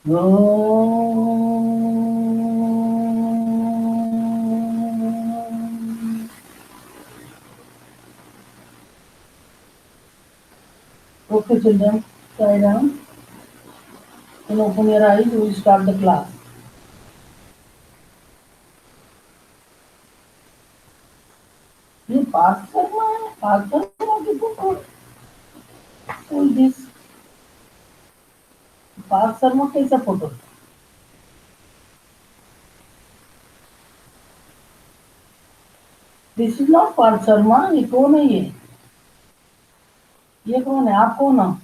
Okay, children, try down. Then open your eyes. We will start the class. ये पास शर्मा है, पास शर्मा की फोटो। Who is this? पास शर्मा कैसा फोटो? This is not Parth Sharma. ये कौन है? ये कौन है? आप कौन हो?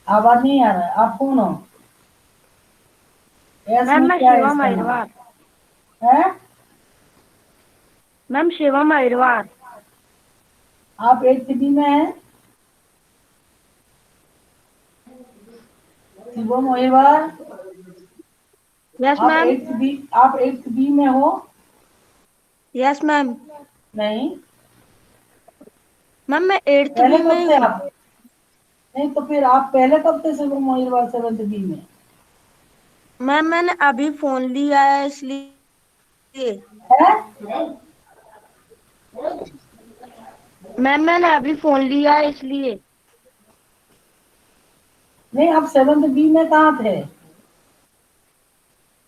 आवाज नहीं आ रहा है। आप कौन हो? यस मैम में मैं क्या है शिवम इसका नाम? अहिरवार। है? मैम शिवम अहिरवार। आप 8th B में हैं? शिवम अहिरवार। यस आप मैम। 8th B में हो? Yes ma'am. नहीं। मैम मैं 8th पहले बी में कब ही से हूँ। आप? नहीं तो फिर आप पहले कब से शिवम अहिरवार 7th B में? मैम मैंने अभी फोन लिया है इसलिए। है? मैम मैंने अभी फोन लिया है इसलिए। नहीं, आप 7th B में कहाँ थे?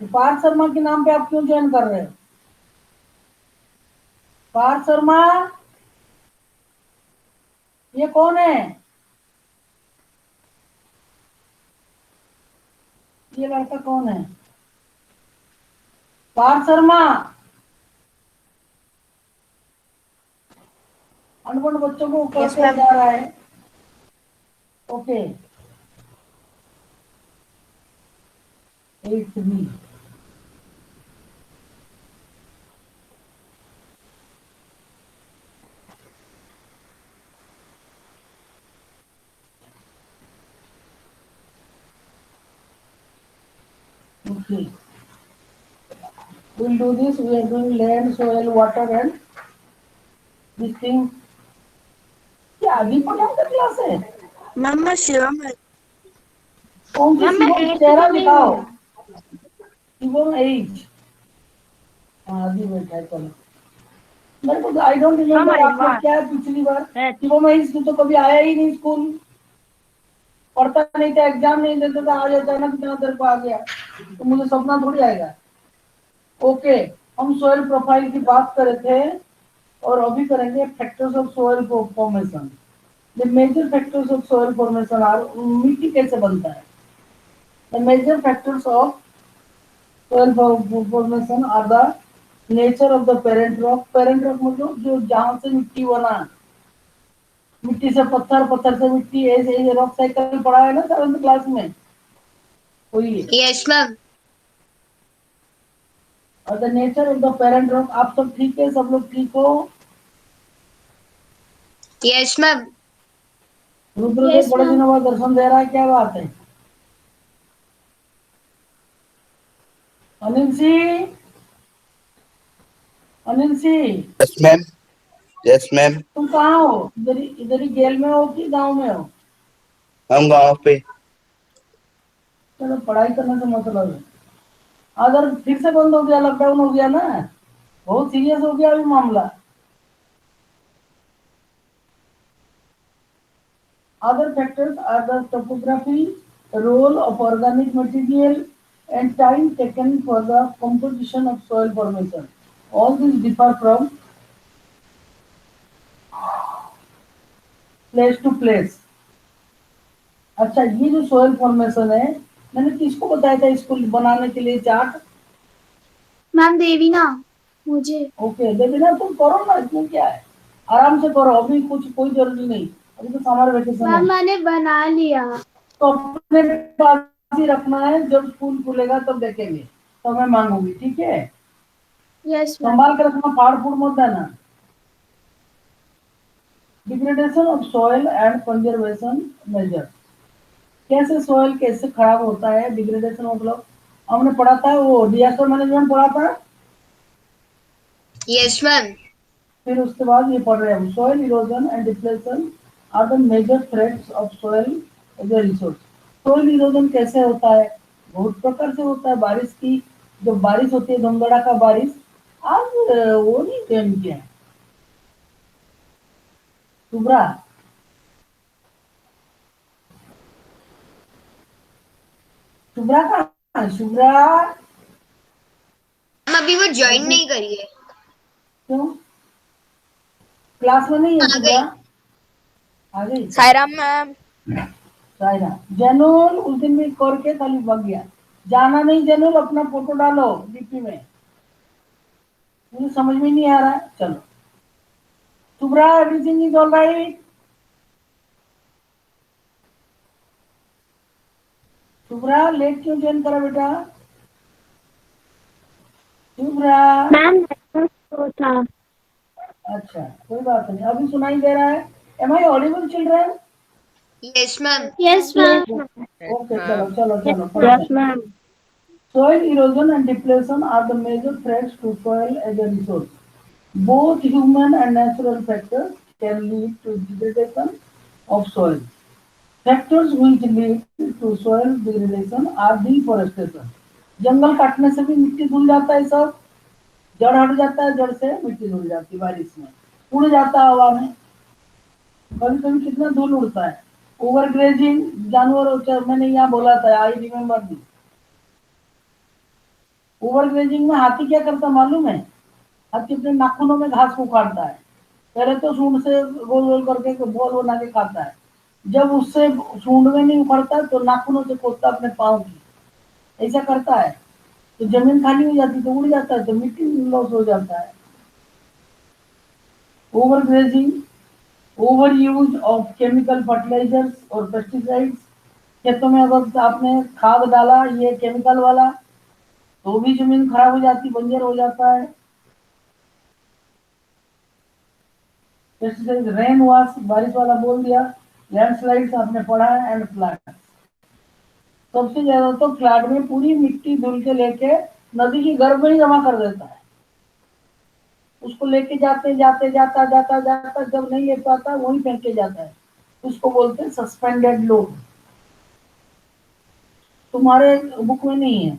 पार्थ शर्मा के नाम पे आप क्यों ज्वाइन कर रहे हो? पार्थ शर्मा, ये कौन है? ये लड़का कौन है? पार्थ शर्मा। अनपढ़ बच्चों को यस कहते मैम। जा रहा है। Okay. 8th B। Okay. We'll do this. We are doing land, soil, water, and this thing. क्या अभी पढ़ाने का क्लास है? मैम मैं शिवम है। कौन सी मैम मैं शिवम? 8th चेहरा बी में ही दिखाओ। हूँ। शिवम एज। हाँ, अभी बैठा है। चलो, मेरे को आई डोंट शिवम रिमेम्बर आप लोग अहिरवार क्या है पिछली बार। है। शिवम एज तो कभी आया ही नहीं स्कूल। पढ़ता नहीं था, एग्जाम नहीं देता था, आज अचानक इतना देर को आ गया तो मुझे सपना थोड़ी आएगा। ओके, हम सोयल प्रोफाइल की बात कर रहे थे और अभी करेंगे factors of soil formation. The major factors of soil formation are, मिट्टी कैसे बनता है। The major factors of soil formation are the nature of the parent rock. Parent rock मतलब जो जहां से मिट्टी बना, मिट्टी से पत्थर, पत्थर से मिट्टी, ऐसे रॉक साइकिल पढ़ा है ना 7th क्लास में, वही है। Yes ma'am. और the nature of the parent rock. आप सब ठीक है? सब लोग ठीक हो? Yes ma'am. रुद्रदेव बड़े दिनों बाद दर्शन दे रहा है, क्या बात है? Anil Singh, Anil Singh, yes ma'am. Yes ma'am. तुम कहाँ हो? इधर ही जेल में हो कि गांव में हो? हम गांव पे। चलो, पढ़ाई करने से मतलब है। अगर फिर से बंद हो गया, लॉकडाउन हो गया ना, बहुत सीरियस हो गया अभी मामला। Other factors are the topography, role of organic material, and time taken for the composition of soil formation. All these differ from place to place. अच्छा, ये जो सोयल फॉर्मेशन है, मैंने किसको बताया था इसको बनाने के लिए चार्ट? मैम देवीना, मुझे। ओके, देवीना तुम करो ना, इसमें क्या है, आराम से करो, अभी कुछ कोई जरूरी नहीं, अभी तो समर वेकेशन है। मैम मैंने बना लिया। तो अपने पास ही रखना है, जब स्कूल खुलेगा तब देखेंगे, तो मैं मांगूंगी, ठीक है? Yes ma'am. संभाल के रखना, फाड़ फूड़ मत देना। Degradation of soil and conservation major. कैसे सॉइल कैसे खराब होता है, डिग्रेडेशन मतलब हमने पढ़ा था, वो डिजास्टर मैनेजमेंट पढ़ा था। Yes ma'am. फिर उसके बाद ये पढ़ रहे हैं हम, soil erosion and depletion are the major threats of soil as a resource. Soil erosion कैसे होता है? बहुत प्रकार से होता है। बारिश की जब बारिश होती है, धमधड़ा का बारिश, आज वो नहीं ज्वाइन किया है शुभ्रा? शुभ्रा कहाँ है? शुभ्रा मैम अभी वो ज्वाइन नहीं करी है। क्यों? क्लास में नहीं है आ शुभ्रा? गई। आ गई? सायराम मैम। सायरा जैनुल उस दिन भी करके खाली भाग गया। जाना नहीं जैनुल, अपना फोटो डालो डीपी में। मुझे समझ में नहीं आ रहा है। चलो Shubhra, everything is all right? Shubhra late क्यों ज्वाइन करा बेटा? शुभ्रा मैम तो था। अच्छा कोई बात नहीं, अभी सुनाई दे रहा है? Am I audible children? Yes ma'am. Yes ma'am. Okay चलो चलो चलो यस पढ़ते हैं। Ma'am. Soil erosion and depletion are the major threats to soil as a resource. Both human and natural factors can lead to degradation of soil. Factors which lead to soil degradation are deforestation. जंगल काटने से भी मिट्टी धुल जाता है सब, जड़ हट जाता है, जड़ से मिट्टी धुल जाती है, बारिश में उड़ जाता है हवा में। कभी कभी कितना धूल उड़ता है। ओवर ग्रेजिंग, जानवर, मैंने यहाँ बोला था, I remember this. Over grazing में हाथी क्या करता मालूम है? हाथी अपने नाखूनों में घास को काटता है। पहले तो सूंड से गोल गोल करके बॉल बना के खाता है। जब उससे सूंड में नहीं उखड़ता तो नाखूनों से खोदता अपने पाँव की। ऐसा करता है तो जमीन खाली हो जाती, तो उड़ जाता है, तो मिट्टी लॉस हो जाता है। Overgrazing, overuse of chemical fertilisers और पेस्टिसाइड्स। खेतों में अगर आपने खाद डाला ये केमिकल वाला, तो भी जमीन खराब हो जाती, बंजर हो जाता है। पेस्टिसाइड, रेन वॉश, बारिश वाला बोल दिया। लैंडस्लाइड्स आपने पढ़ा है, एंड फ्लड। सबसे ज्यादा तो फ्लड में पूरी मिट्टी धुल के लेके नदी की गर्भ में ही जमा कर देता है। उसको लेके जाते जाते जाता जाता जाता जब नहीं ले पाता वहीं फेंक के जाता है। उसको बोलते हैं सस्पेंडेड लोड। तुम्हारे बुक में नहीं है।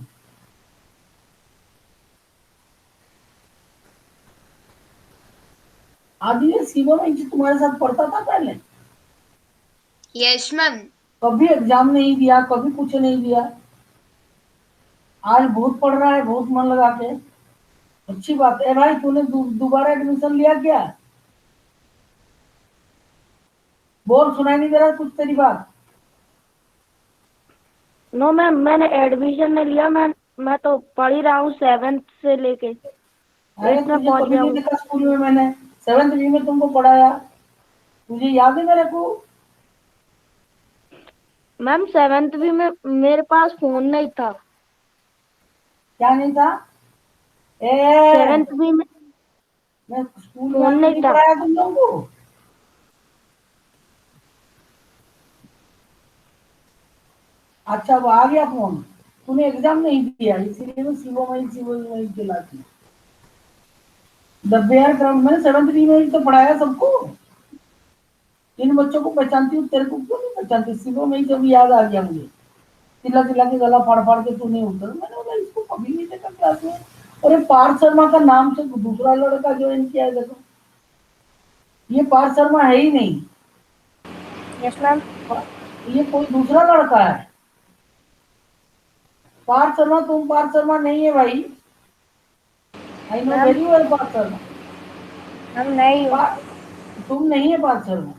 आदि ये शिवम तुम्हारे साथ पढ़ता था पहले? Yes ma'am. कभी एग्जाम नहीं दिया, कभी कुछ नहीं दिया। आज बहुत पढ़ रहा है, बहुत मन लगा के। अच्छी बात है भाई। तूने दोबारा एडमिशन लिया क्या? बोल, सुनाई नहीं दे रहा कुछ तेरी बात? नो मैम, मैंने एडमिशन नहीं लिया। मैं तो पढ़ ही रहा हूँ 7th से लेके अरे 8th में तुझे पहुंच कभी गया नहीं हूँ। देखा स्कूल में मैंने? 7th बी में तुमको पढ़ाया, तुझे याद है मेरे को? मैम 7th भी में मेरे पास फोन नहीं था। क्या नहीं था? ए 7th भी में मैं स्कूल में फोन आके नहीं नहीं था। पढ़ाया तुम लोगों को? अच्छा वो आ गया फोन। तूने एग्जाम नहीं दिया इसीलिए मैं शिवो चलाती। द बेयर ग्राउंड में 7th बी में तो पढ़ाया सबको। इन बच्चों को पहचानती हूँ, तेरे को क्यों नहीं पहचानती? शिवो में जब याद आ गया मुझे, चिल्ला चिल्ला के गला फाड़ फाड़ के तू नहीं उतर। मैंने बोला इसको कभी नहीं देखा क्लास में। और ये पार्थ शर्मा का नाम से दूसरा लड़का ज्वाइन किया है, देखो ये पार्थ शर्मा है ही नहीं। Yes ma'am. ये कोई दूसरा लड़का है। पार्थ शर्मा, तुम पार्थ शर्मा नहीं है भाई। I know very well Parth Sharma. Ma'am नहीं हूँ। तुम नहीं है पार्थ शर्मा।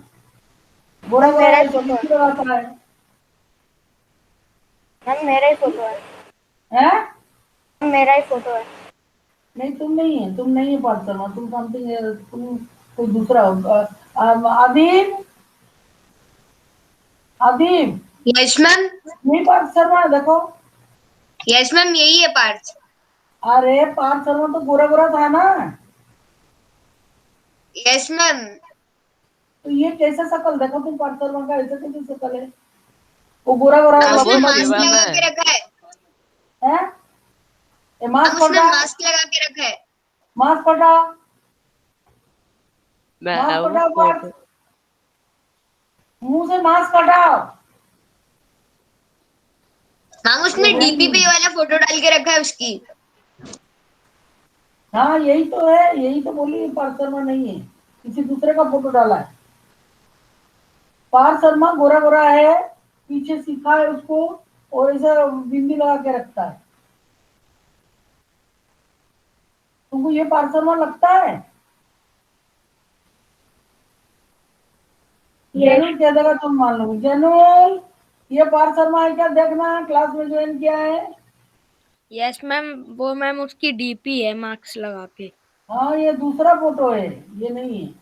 गोरा गोरा मेरा ही है, फोटो चश्मा लगाता है। मैम मेरा ही फोटो है। हैं? मेरा ही फोटो है। नहीं तुम नहीं है, तुम नहीं है पार्थ शर्मा, तुम समथिंग है, तुम कोई दूसरा हो। आदिम, आदिम यस मैम। नहीं पार्थ शर्मा है, देखो। यस मैम यही है पार्थ। अरे पार्थ शर्मा तो गोरा गोरा था ना। Yes ma'am. तो ये कैसा शकल देखो तुम पार्थ शर्मा का, ऐसा कैसे शकल है? वो गोरा गोरा मैम उसने लंबा मास्क चौड़ा लगा के रखा है। है। ये मैम मास्क उसने पटा, मास्क लगा के रखा है। मास्क पटा, मास्क मैं पटाओ पार्थ, मुंह से मास्क हटाओ। मैम उसने डीपी पे वाला फोटो डाल के रखा है उसकी। हाँ यही तो है, यही तो बोली पार्थ शर्मा नहीं है, किसी दूसरे का फोटो डाला है। पार्थ शर्मा गोरा गोरा है, पीछे सीखा है उसको, और ऐसा बिंदी लगा के रखता है। तुमको ये पार्थ शर्मा लगता है? जैनुल कह देगा तुम मान लो। जैनुल, ये पार्थ शर्मा है क्या? देखना क्लास में ज्वाइन किया है। यस मैम, वो मैम उसकी डीपी है मार्क्स लगा के। हाँ ये दूसरा फोटो है, ये नहीं है।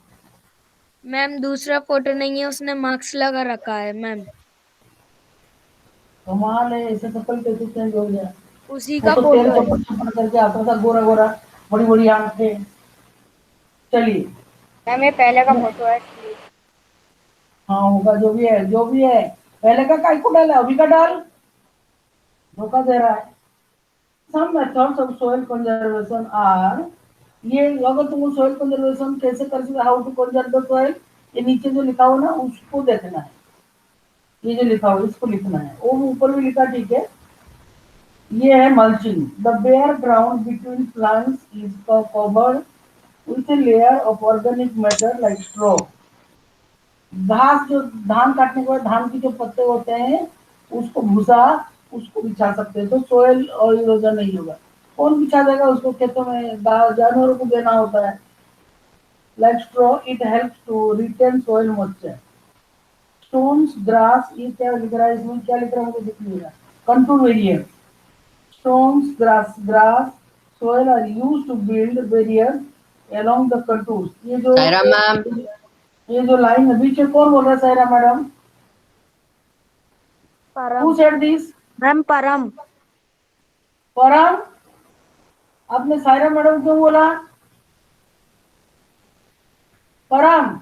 मैम दूसरा फोटो नहीं है, उसने मार्क्स लगा रखा है मैम। कमाल है, ऐसे कपल कैसे चेंज हो गया? उसी वो का तो तेल फोटो है। चपड़ चपड़ करके आता था, गोरा गोरा, बड़ी बड़ी आंखें। चलिए। मैम ये पहले का फोटो है। हाँ होगा, जो भी है जो भी है। पहले का काय को डाला, अभी का डाल, धोखा दे रहा है। Some methods of soil conservation are, ये अगर तुम सोइल कंजर्वेशन कैसे कर सकते, how to conserve the soil, ये नीचे जो लिखा हो ना उसको देखना है। ये जो लिखा हो इसको लिखना है, वो ऊपर भी लिखा, ठीक है। ये है mulching, the bare ground between plants is covered with a layer of organic matter like straw। घास, जो धान काटने के बाद धान के जो पत्ते होते हैं उसको भूसा, उसको बिछा सकते हैं, तो सोयल और इरोजन नहीं होगा। कौन बिछा देगा उसको? खेतों में जानवरों को देना होता है। Like straw it helps to retain soil moisture. Stones, grass, ये क्या लिख रहा है इसमें, क्या लिख रहा है मुझे दिख नहीं रहा। Contour variant, stones, grass soil are used to build barriers along the contours। Saira ma'am, ये जो लाइन है बीच में, कौन बोल रहा है? सायरा मैडम। Who परम। said this? मैम परम। परम। आपने सायरा मैडम क्यों बोला? परम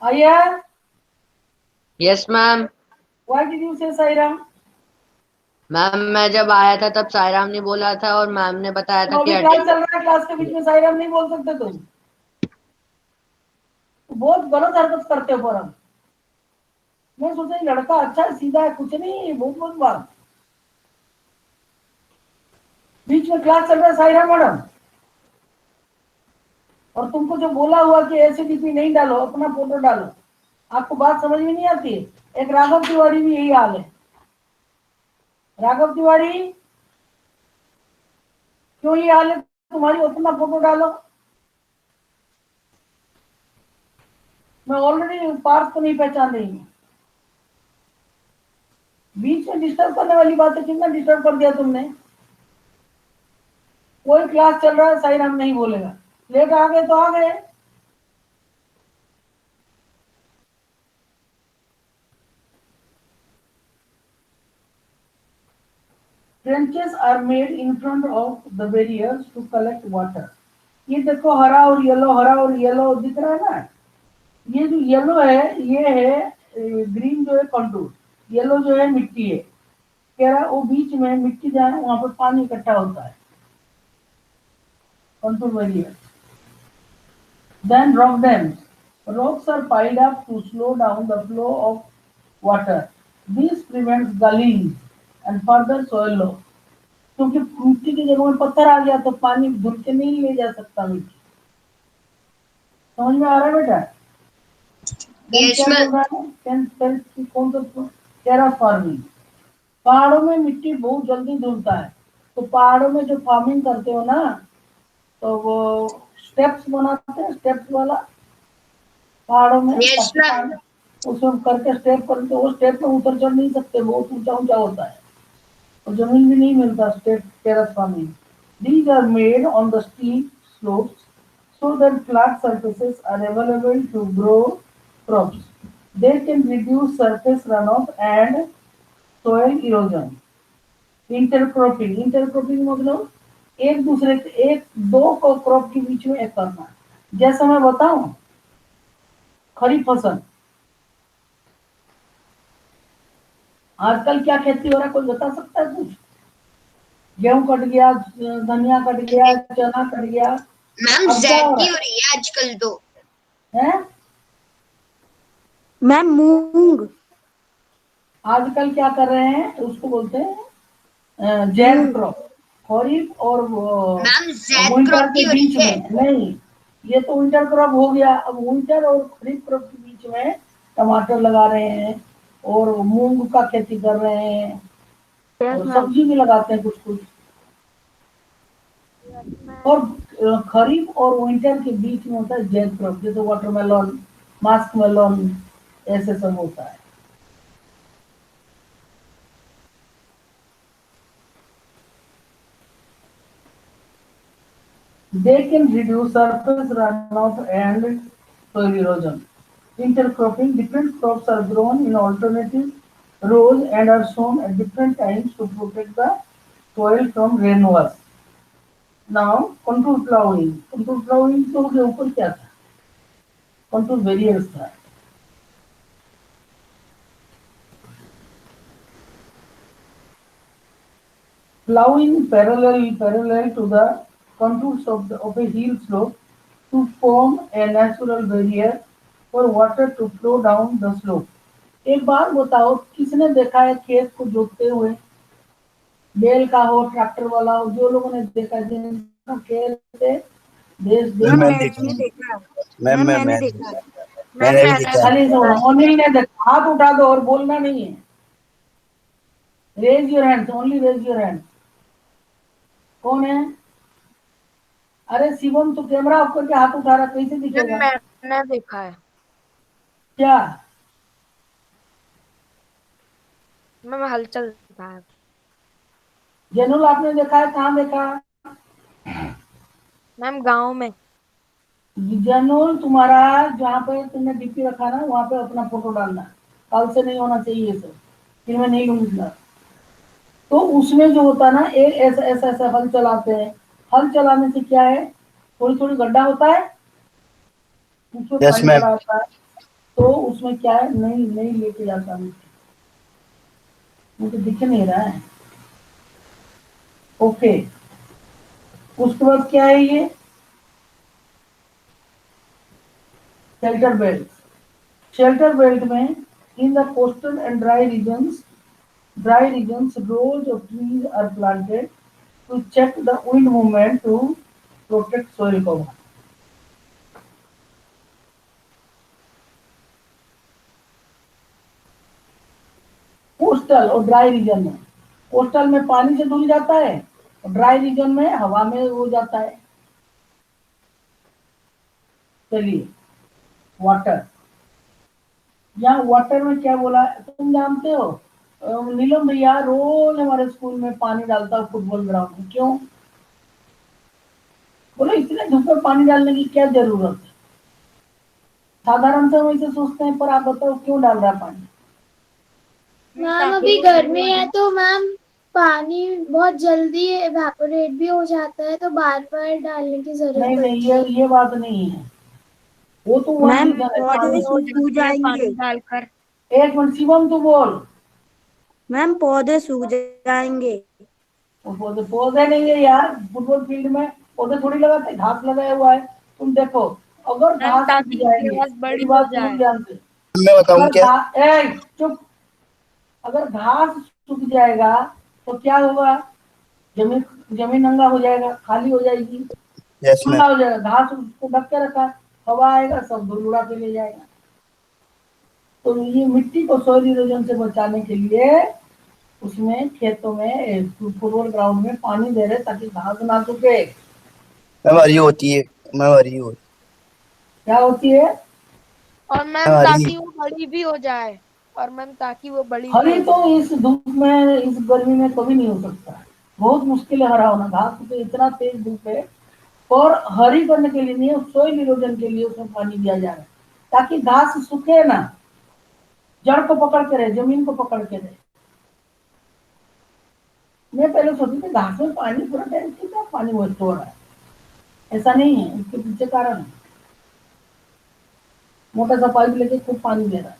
आया। Yes ma'am. Why did you say Saira? Ma'am मैं जब आया था तब सायराम ने बोला था और मैम ने बताया था तो कि अभी क्लास चल रहा है, क्लास के बीच में सायरा नहीं बोल सकते तुम, बहुत गलत हरकत करते हो परम। मैं सोचा ये लड़का अच्छा है, सीधा है, कुछ नहीं, बहुत बहुत बात। बीच में क्लास चल रहा है सायरा मैडम, और तुमको जो बोला हुआ कि एसिडिटी नहीं डालो, अपना फोटो डालो, आपको बात समझ में नहीं आती है। एक राघव तिवारी भी यही हाल है। राघव तिवारी, क्यों ये हाल है तुम्हारी? अपना फोटो डालो। मैं ऑलरेडी पार्थ को नहीं पहचान रही हूँ, बीच में डिस्टर्ब करने वाली बात है। कितना डिस्टर्ब कर दिया तुमने। कोई क्लास चल रहा है, साई राम नहीं बोलेगा, लेट आ गए तो आ गए। Trenches are made in front of the barriers to collect water. ये देखो हरा और येलो, हरा और येलो दिख रहा है ना। ये जो येलो है ये है ग्रीन, जो है कंटूर, येलो जो है मिट्टी है। कह रहा है वो बीच में मिट्टी जहाँ है वहां पर पानी इकट्ठा होता है, contour barrier. Then rock dams. Rocks are piled up to slow down the flow of water. This prevents gulling and further soil loss। क्योंकि मिट्टी की जगह में पत्थर आ गया तो पानी धुल के नहीं ले जा सकता मिट्टी। समझ में आ रहा है बेटा? यस क्या मैम। बोल रहा है? कौन सा? टेरा फार्मिंग। पहाड़ों में मिट्टी बहुत जल्दी धुलता है, तो पहाड़ों में जो फार्मिंग करते हो ना, तो वो स्टेप्स बनाते हैं, स्टेप्स वाला, पहाड़ों में यस मैम। उसमें करके स्टेप करते, वो स्टेप में उतर चढ़ नहीं सकते, बहुत ऊंचा ऊंचा होता है और जमीन भी नहीं मिलता। Step terrace farming, these are made on the steep slopes so that flat surfaces are available to grow crops। They can reduce surface runoff and soil erosion। Intercropping, intercropping मतलब एक दूसरे के, एक दो क्रॉप के बीच में एक करना। जैसा मैं बताऊं, खरीफ फसल, आजकल क्या खेती हो रहा है कोई बता सकता है कुछ? गेहूं कट गया, धनिया कट गया, चना कट गया। मैम अब क्या हो रहा जैकी हो रही है आजकल तो। है? मैम मूंग। आजकल क्या कर रहे हैं, उसको बोलते हैं जैक क्रॉप। खरीफ और मैम जैक विंटर क्रॉप के की हो बीच रही है। में नहीं, ये तो विंटर क्रॉप हो गया। अब विंटर और खरीफ क्रॉप के बीच में टमाटर लगा रहे हैं और मूंग का खेती कर रहे हैं यस और मैम। सब्जी भी लगाते हैं कुछ कुछ। और खरीफ और विंटर के बीच में होता है जैक क्रॉप, जैसे वाटरमेलन, मास्क मेलन, ऐसे सब होता है। They can reduce surface runoff and soil erosion. Intercropping, different crops are grown in alternative rows and are sown at different times to protect the soil from rainwash. Now, contour plowing. Contour plowing तो के ऊपर क्या था? Contour barriers था. Plowing parallel to the contours of a hill slope to form a natural barrier for water to flow down the slope. एक बार बताओ, किसने देखा है खेत को जोतते हुए? बैल का हो, ट्रैक्टर वाला हो, जो लोगों ने देखा है, जिनका खेत है, देश देश मैम मैंने देखा है। देखा है। मैम मैंने देखा है। मैंने भी देखा है। खाली सुनो, अनिल ने देखा। हाथ उठा दो और बोलना नहीं है। Raise your hand, only raise your hand. कौन है? अरे शिवम, तो कैमरा ऑफ करके हाथ उठा रहा, कैसे दिखेगा? मैंने देखा है। क्या? मैम हलचल देखा है। जैनुल, आपने देखा है? कहाँ देखा? मैम गांव में। जैनुल, तुम्हारा जहाँ पे तुमने डीपी रखा ना, वहाँ पे अपना फोटो डालना। कल से नहीं होना चाहिए ये सब, फिर मैं नहीं लूंगा। तो उसमें जो होता है ना, एक ऐसा ऐसा ऐसा हल चलाते हैं। हल चलाने से क्या है, थोड़ी थोड़ी गड्ढा होता है, उसमें यस पानी मैम। भरा होता है। तो उसमें क्या है, नहीं नहीं लेके जाता मुझे दिख नहीं रहा है। ओके, उसके बाद क्या है ये? Shelter belt. शेल्टर बेल्ट में in the coastal and dry regions rows of trees are planted to check the wind movement to protect soil cover. Coastal और ड्राई रीजन में, कोस्टल में पानी से धुल जाता है और ड्राई रीजन में हवा में हो जाता है। चलिए, वाटर। यहाँ वाटर में क्या बोला तुम जानते हो? नीलम भैया रोज हमारे स्कूल में पानी डालता है फुटबॉल ग्राउंड में, क्यों? बोलो, इतने धूप में पानी डालने की क्या जरूरत है? साधारण से हम ऐसे सोचते हैं, पर आप बताओ क्यों डाल रहा है पानी? मैम अभी गर्मी है तो मैम पानी बहुत जल्दी एवेपोरेट भी हो जाता है, तो बार बार डालने की जरूरत नहीं नहीं, पड़ती है। ये बात नहीं है। वो तो वन मैम रीजन है पौधे पानी। सूख जाएंगे डालकर। एक मिनट शिवम, तू बोल। मैम पौधे सूख जाएंगे। वो पौधे पौधे नहीं है यार, फुटबॉल फील्ड में पौधे थोड़ी लगाते, घास लगाया हुआ है। तुम देखो, अगर मैम घास सूख ताकि जाएंगे, घास मेरी बड़ी हो बात सुनो जाए। ध्यान से। मैं बताऊं अगर क्या? चुप। अगर घास सूख जाएगा तो क्या होगा? जमीन जमीन नंगा हो जाएगा, खाली हो जाएगी, यस मैम। खुला हो जाएगा। घास उसको ढक के रखा, हवा आएगा, सब धूल उड़ा के ले जाएगा। तो ये मिट्टी को सॉइल इरोजन से बचाने के लिए उसमें खेतों में फुटबॉल ग्राउंड में पानी दे रहे ताकि घास ना सूखे। मैम हरी होती है। मैम हरी होती क्या होती है? और मैम हरी। ताकि वो बड़ी भी हो जाए। और मैम ताकि वो बड़ी भी हरी हो तो जाए। इस धूप में, इस गर्मी में कभी नहीं हो सकता। बहुत मुश्किल है हरा होना। घास तो इतना तेज धूप है, और हरी करने के लिए नहीं, सॉइल इरोजन के लिए उसमें पानी दिया जा रहा है ताकि घास सूखे ना, जड़ को पकड़ के रहे, जमीन को पकड़ के रहे। मैं पहले सोचती थी घास में पानी पूरा टाइम कितना पानी वेस्ट हो रहा है। ऐसा नहीं है, इसके पीछे कारण है। मोटा सा पाइप लेके खूब पानी दे रहा है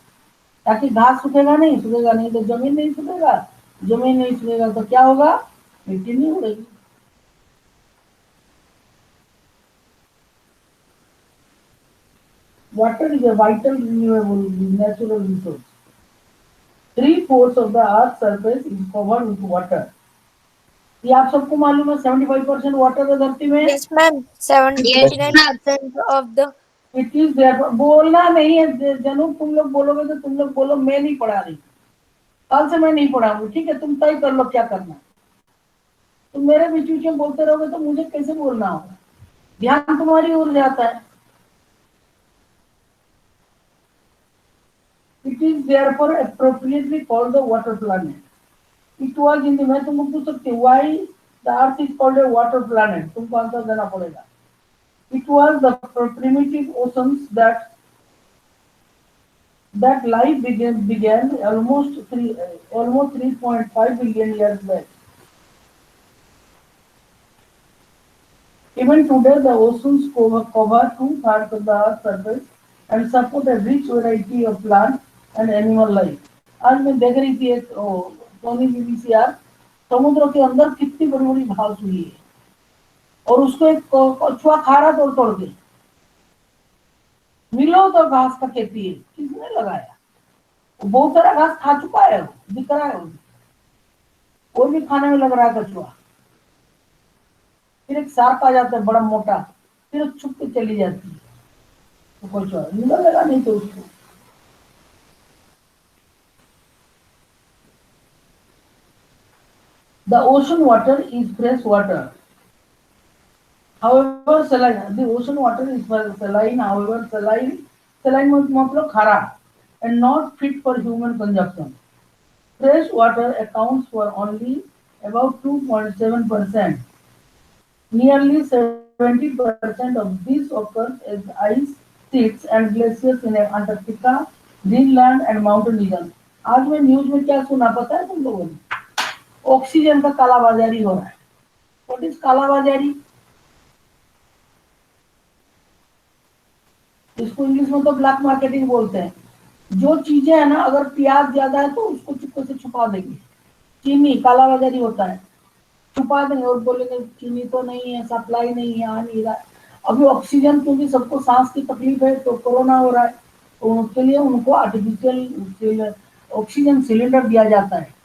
ताकि घास सूखेगा नहीं, सूखेगा नहीं तो जमीन नहीं सूखेगा, जमीन नहीं सूखेगा तो क्या होगा? मिट्टी नहीं उड़ेगी। Water is a vital renewable natural resource. 3/4 of the Earth's surface is covered with water. ये आप सबको मालूम है 75% वाटर है धरती में. Yes, ma'am. Yes, ma'am. 79% of the it is there. बोलना नहीं है जनू, तुम लोग बोलोगे तो तुम लोग बोलो मैं नहीं पढ़ा रही, कल से मैं नहीं पढ़ाऊंगी, ठीक है? तुम तय कर लो क्या करना है. तुम मेरे बीच बीच में बोलते रहोगे तो मुझे कैसे बोलना होगा? ध्यान तुम्हारी ओर जाता है. It is therefore appropriately called the water planet. It was in the, मैं तुमको पूछ सकती हूँ why the earth is called a water planet, तुमको आंसर देना पड़ेगा. It was the primitive oceans that life began almost 3.5 billion years back. Even today, the oceans cover 2/3 of the Earth's surface and support a rich variety of plant and animal life. आज मैं देख रही थी एक Soni BBC समुद्र के अंदर कितनी बड़ी बड़ी घास हुई है और उसको एक कछुआ खा रहा तोड़ तोड़ के. मिलो तो घास का खेती है, किसने लगाया? बहुत सारा घास खा चुका है, दिख रहा है, कोई भी खाने में लग रहा है कछुआ. फिर एक सांप आ जाता है बड़ा मोटा, फिर छुप के चली जाती है, तो कछुआ लगा नहीं तो उसको. The ocean water is fresh water. However, saline. The ocean water is saline. However, saline मतलब खारा, and not fit for human consumption. Fresh water accounts for only about 2.7%. Nearly 70% of this occurs as ice sheets and glaciers in Antarctica, Greenland, and mountain regions. आज मैं news में क्या सुना पता है तुम लोगों ने? ऑक्सीजन का कालाबाजारी हो रहा है. What is कालाबाजारी? इसको इंग्लिश में तो ब्लैक मार्केटिंग बोलते हैं. जो चीजें है ना, अगर प्याज ज्यादा है तो उसको चुपके से छुपा देंगे. चीनी कालाबाजारी होता है, छुपा देंगे और बोलेंगे चीनी तो नहीं है, सप्लाई नहीं है, आ नहीं रहा है. अभी ऑक्सीजन, क्योंकि सबको सांस की तकलीफ है तो कोरोना हो रहा है, तो उसके लिए उनको आर्टिफिशियल ऑक्सीजन सिलेंडर दिया जाता है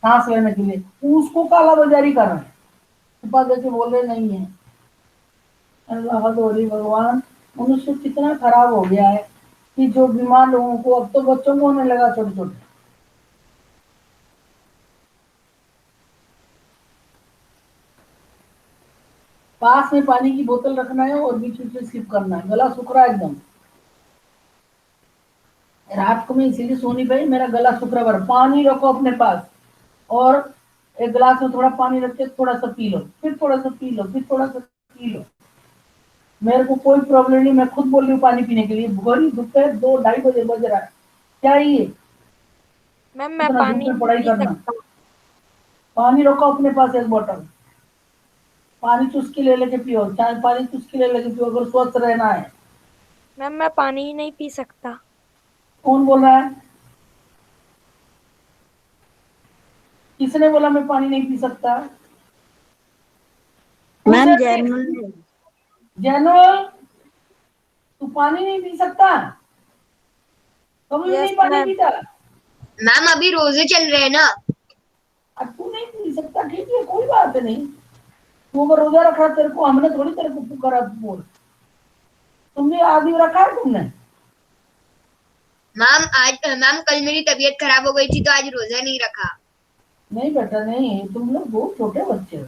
सांस लेने के लिए. उसको कालाबाजारी कर रहे हैं, छुपा देके बोल रहे नहीं है. अल्लाह भगवान, मनुष्य कितना खराब हो गया है कि जो बीमार लोगों को, अब तो बच्चों को होने लगा छोटे छोटे. पास में पानी की बोतल रखना है और बीच बीच में सिप करना है. गला सूख रहा है एकदम. रात को मैं इसीलिए सोनी पे मेरा गला सूख रहा है. पानी रखो अपने पास और एक गिलास में थोड़ा पानी रख के थोड़ा सा पी लो, फिर थोड़ा सा पी लो, फिर थोड़ा सा पी लो. मेरे को कोई प्रॉब्लम नहीं, मैं खुद बोल रही हूँ पानी पीने के लिए. भोरी दोपहर 2-2:30 बजे बज रहा है, क्या ये? मैम मैं पानी पढ़ाई पी करना. सकता हूँ. पानी रखो अपने पास, एक बोतल पानी चुस्की ले लेके पियो, चाहे पानी चुस्की ले लेके पियो अगर स्वस्थ रहना है. मैम मैं पानी ही नहीं पी सकता. कौन बोल रहा है? किसने बोला मैं पानी नहीं पी सकता? मैम जैनुअल. जनरल, तू पानी नहीं पी सकता? कभी Yes, नहीं पानी ma'am. पीता? मैम अभी रोजे चल रहे हैं ना. अब तू नहीं पी सकता, ठीक है, कोई बात नहीं. तू अगर रोजा रखा, तेरे को हमने थोड़ी तेरे को पुकारा बोल. तुमने आदि रखा है तुमने? मैम कल मेरी तबीयत खराब हो गई थी तो आज रोजा नहीं रखा. नहीं बेटा नहीं, तुम लोग बहुत छोटे बच्चे हो.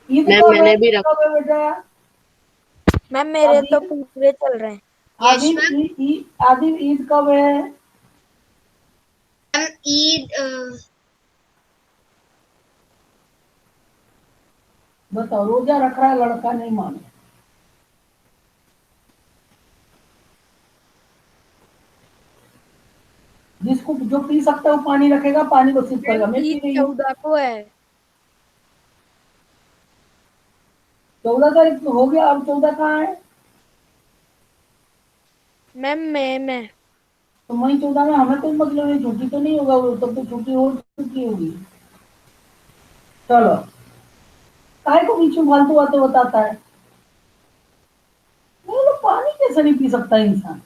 ईद मैम कब मैंने है? भी कब है बेटा? मैम मेरे अभी- तो पूरे चल रहे हैं. Yes, आदि ma'am. आदि ईद कब है? मैम ईद बताओ. रोजा रख रहा है लड़का, नहीं माने. जिसको जो पी सकता है वो पानी रखेगा, पानी को सिप करेगा. मैं पी ईद रही हूँ. 14 को है. 14 तारीख तो हो गया, अब 14 कहाँ है? मैम मैं तो मई 14 में हमें कोई मतलब नहीं, छुट्टी तो नहीं होगा वो, तब तो छुट्टी हो चुकी होगी. चलो, काय को बीच में फालतू बातें बताता है. नहीं, पानी कैसे नहीं पी सकता इंसान?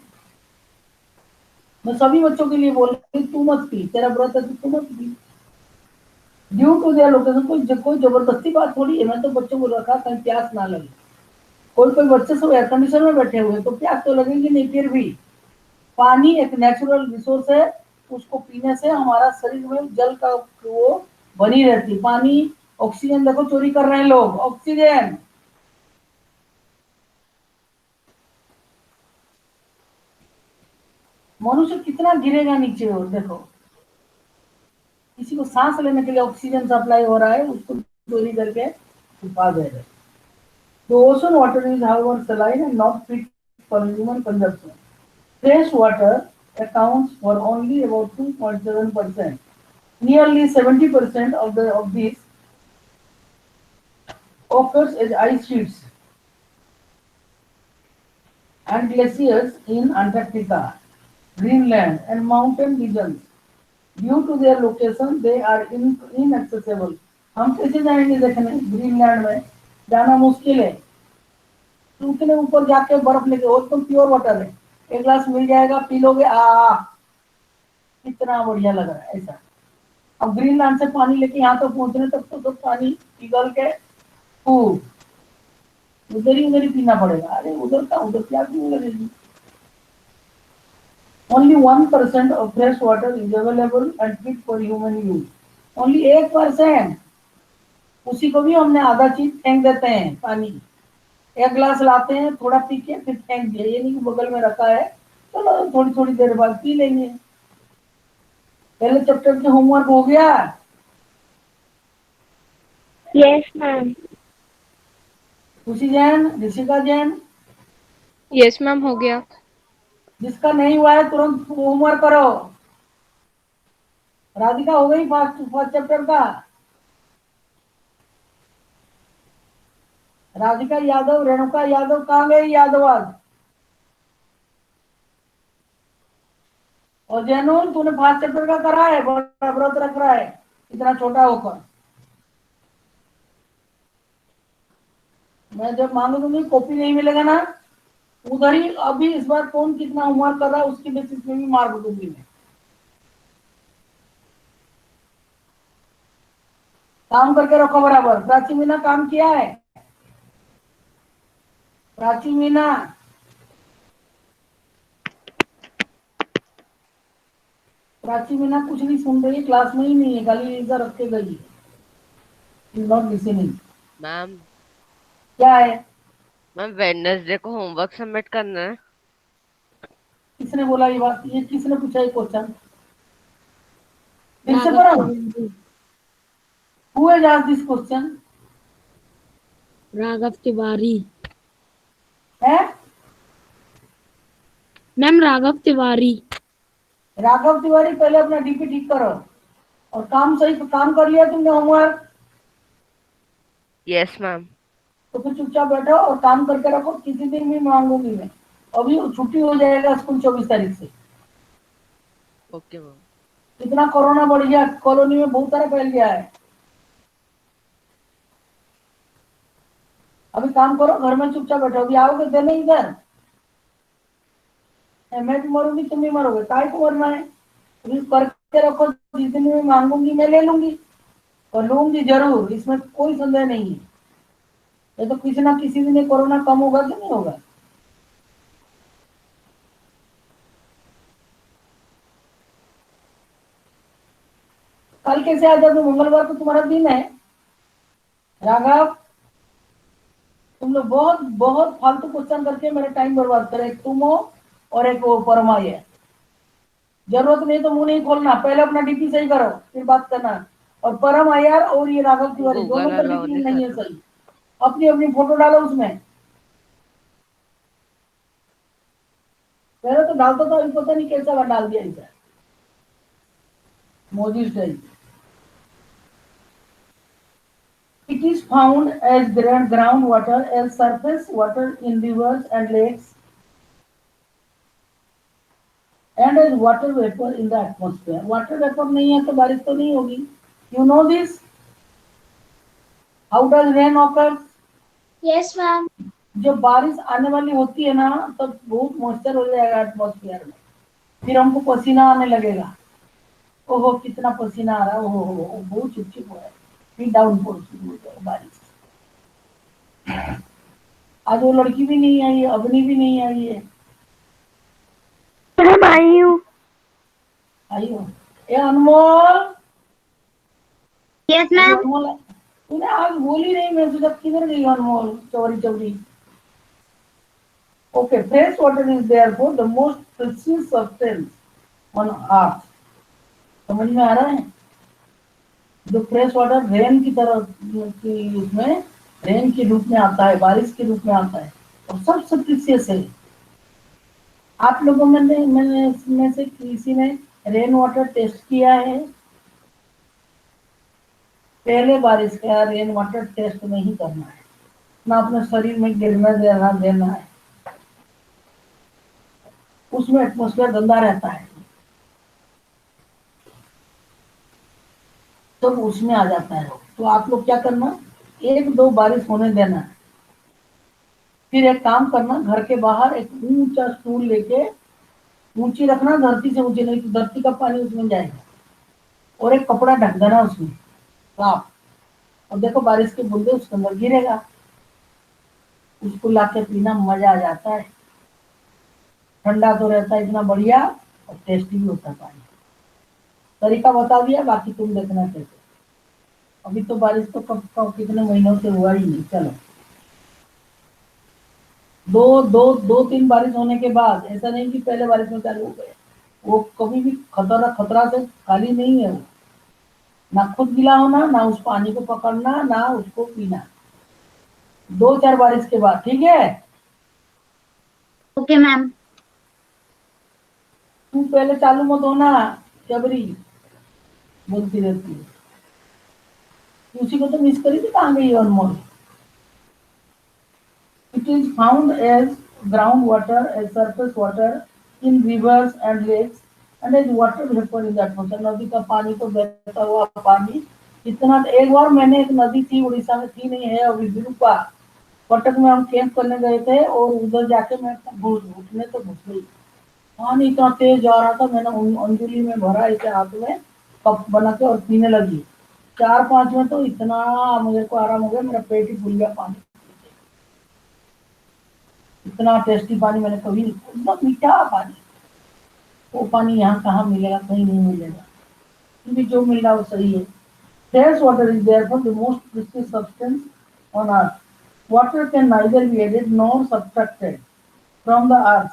मैं सभी बच्चों के लिए बोल रही हूँ, तू मत पी, तेरा व्रत है तो तू मत पी। ड्यू टू देयर लोकेशन, कोई जबरदस्ती बात थोड़ी है। मैं तो बच्चों को रखा कहीं प्यास ना लगे। कोई कोई बच्चे सब एयर कंडीशन में बैठे हुए तो प्यास तो लगेगी नहीं, फिर भी पानी एक नेचुरल रिसोर्स है, उसको पीने से हमारा शरीर में जल का वो बनी रहती है। पानी, ऑक्सीजन देखो चोरी कर रहे हैं लोग, ऑक्सीजन। मनुष्य कितना गिरेगा नीचे, और देखो किसी को सांस लेने के लिए ऑक्सीजन सप्लाई हो रहा है, उसको चोरी करके छुपा दे रहे। The ocean water is however saline and not fit for human consumption. Fresh water accounts for only about 2.7%. Nearly 70% of these occurs as ice sheets and glaciers in Antarctica, Greenland, and mountain regions. Due to their location, they are inaccessible. हम कैसे जाएंगे देखने? Greenland में जाना मुश्किल है। उतने ऊपर जाके बर्फ लेके, और तो प्योर वाटर है, एक ग्लास मिल जाएगा, पी लोगे, कितना बढ़िया लग रहा है ऐसा। अब ग्रीनलैंड से पानी लेके यहाँ तक पहुंचने तक तो सब पानी पिघल के उधर ही पीना पड़ेगा। अरे उधर का उधर क्या क्यों लगेगी? Only 1% of fresh water is available and fit for human use. Only 1%। उसी को भी हमने आधा चीज फेंक देते हैं। पानी एक गिलास लाते हैं, थोड़ा पी के फिर फेंक दिया, ये नहीं कि बगल में रखा है चलो थोड़ी थोड़ी देर बाद पी लेंगे। पहले चैप्टर के होमवर्क हो गया? Yes ma'am. खुशी जैन, ऋषिका जैन? यस मैम, हो गया। जिसका नहीं हुआ है तुरंत होमवर्क करो। राधिका हो गई फर्स्ट चैप्टर का? राधिका यादव, रेणुका यादव कहाँ गई यादव आज? और जैनुल तूने फर्स्ट चैप्टर का करा है? बड़ा व्रत रख रहा है इतना छोटा होकर। मैं जब मांगू दूंगी कॉपी नहीं मिलेगा ना, उधर ही अभी इस बार कौन कितना होमवर्क कर रहा है उसकी बेसिस में भी मार्क दूंगी मैं। काम करके रखो बराबर। प्राची मीना काम किया है? प्राची मीना? प्राची मीना कुछ नहीं सुन रही, क्लास में ही नहीं है, खाली इधर रख के गई है, नॉट लिसनिंग। मैम क्या है? मैम वेडनेसडे को होमवर्क सबमिट करना है। किसने बोला ये बात? ये किसने पूछा ये क्वेश्चन? फिर से पढ़ो। Who has asked this question? Raghav Tiwari. है मैम राघव तिवारी। राघव तिवारी, पहले अपना डीपी ठीक करो और काम सही काम कर लिया तुमने होमवर्क? Yes ma'am. तो फिर चुपचाप बैठो और काम करके रखो, किसी दिन भी मांगूंगी मैं। अभी छुट्टी हो जाएगा स्कूल 24 तारीख से। Okay ma'am. इतना कोरोना बढ़ गया, कॉलोनी में बहुत सारा फैल गया है। अभी काम करो, घर में चुपचाप बैठो। अभी आओगे देने इधर? मैं भी मरूंगी, तुम भी मरोगे, काय को मरना है? अभी करके रखो, जिस दिन मैं मांगूंगी मैं ले लूंगी और लूंगी जरूर, इसमें कोई संदेह नहीं है। ये तो किसी ना किसी दिन कोरोना कम होगा कि नहीं होगा? कल कैसे आ जाओ? मंगलवार को तुम्हारा दिन है। राघव तुम लोग बहुत बहुत फालतू क्वेश्चन करके मेरा टाइम बर्बाद करे। एक तुम हो और एक वो परमा है। जरूरत नहीं तो मुंह नहीं खोलना, पहले अपना डीपी सही करो फिर बात करना। और परम अय्यर और ये राघव तिवारी दोनों का डीपी नहीं है सही। अपनी अपनी फोटो डालो उसमें। पहले तो डालता था, अभी पता नहीं कैसा डाल दिया इसे Modi style. It is found as groundwater, as surface water in rivers and lakes, and as water vapor in the atmosphere. Water vapor नहीं है तो बारिश तो नहीं होगी। You know this? How does rain occur? Yes, ma'am. जब बारिश आने वाली होती है ना, तब बहुत मॉइस्चर हो जाएगा एटमॉस्फेयर में, फिर हमको पसीना आने लगेगा, ओहो कितना पसीना आ रहा है, ओहो बहुत चिपचिप हो रहा है, फिर डाउनफॉल शुरू हो जाएगा बारिश। आज वो लड़की भी नहीं आई है, अग्नि भी नहीं आई है। मैम आई हूँ। आई हो? ए अनमोल, यस अरे मैम। अनमोल, तूने आज बोली नहीं, मैं सोचा किधर गई अनमोल, चौरी चौरी। Okay, fresh water is therefore the most precious substance on earth. समझ में आ रहा है? जो फ्रेश वाटर रेन की तरह की उसमें रेन के रूप में आता है, बारिश के रूप में आता है, और सबसे प्रीशियस है। आप लोगों में मैंने इसमें से किसी ने रेन वाटर टेस्ट किया है? पहले बारिश का रेन वाटर टेस्ट नहीं करना है, ना अपने शरीर में गिरने देना है। उसमें एटमोस्फेयर गंदा रहता है, तो उसमें आ जाता है। तो आप लोग क्या करना, एक दो बारिश होने देना है, फिर एक काम करना, घर के बाहर एक ऊंचा स्टूल लेके, ऊंची रखना, धरती से ऊंची नहीं, तो धरती का पानी उसमें जाएगा, और एक कपड़ा ढक देना उसमें साफ, और देखो बारिश के बूंदे उसके अंदर गिरेगा, उसको लाके पीना मजा आ जाता है। ठंडा तो रहता है इतना बढ़िया, और टेस्टी भी होता है पानी। तरीका बता दिया, बाकी तुम देखना कैसे। अभी तो बारिश तो कब कितने महीनों से हुआ ही नहीं। चलो, दो तीन बारिश होने के बाद, ऐसा नहीं कि पहले बारिश में चालू हो गए, वो कभी भी खतरा से खाली नहीं है वो। ना खुद गीला होना, ना उस पानी को पकड़ना, ना उसको पीना। दो चार बारिश के बाद, ठीक है? Okay ma'am. तू पहले चालू मत होना, जबरी बोलती रहती है। उसी को तो मिस करी थी, कहाँ गई अनमोल? It is found as groundwater, as surface water in rivers and lakes, and as water vapor in the atmosphere. नदी का पानी तो बहता हुआ पानी इतना। एक बार मैंने, एक नदी थी उड़ीसा में, थी नहीं है अभी, विरूपा कटक में, हम कैंप करने गए थे, और उधर जाके मैं घुटने तो घुस गई। पानी इतना तेज आ रहा था, मैंने अंजलि में भरा ऐसे हाथ में कप बना के और पीने लगी। 4-5 में तो इतना मुझे को आराम हो गया, मेरा पेट ही फूल गया पानी। इतना टेस्टी पानी मैंने कभी, एकदम मीठा पानी। वो पानी यहाँ कहाँ मिलेगा, कहीं नहीं मिलेगा, क्योंकि जो मिल रहा है वो सही है। Fresh water is therefore the most precious substance on earth. Water can neither be added nor subtracted from the earth.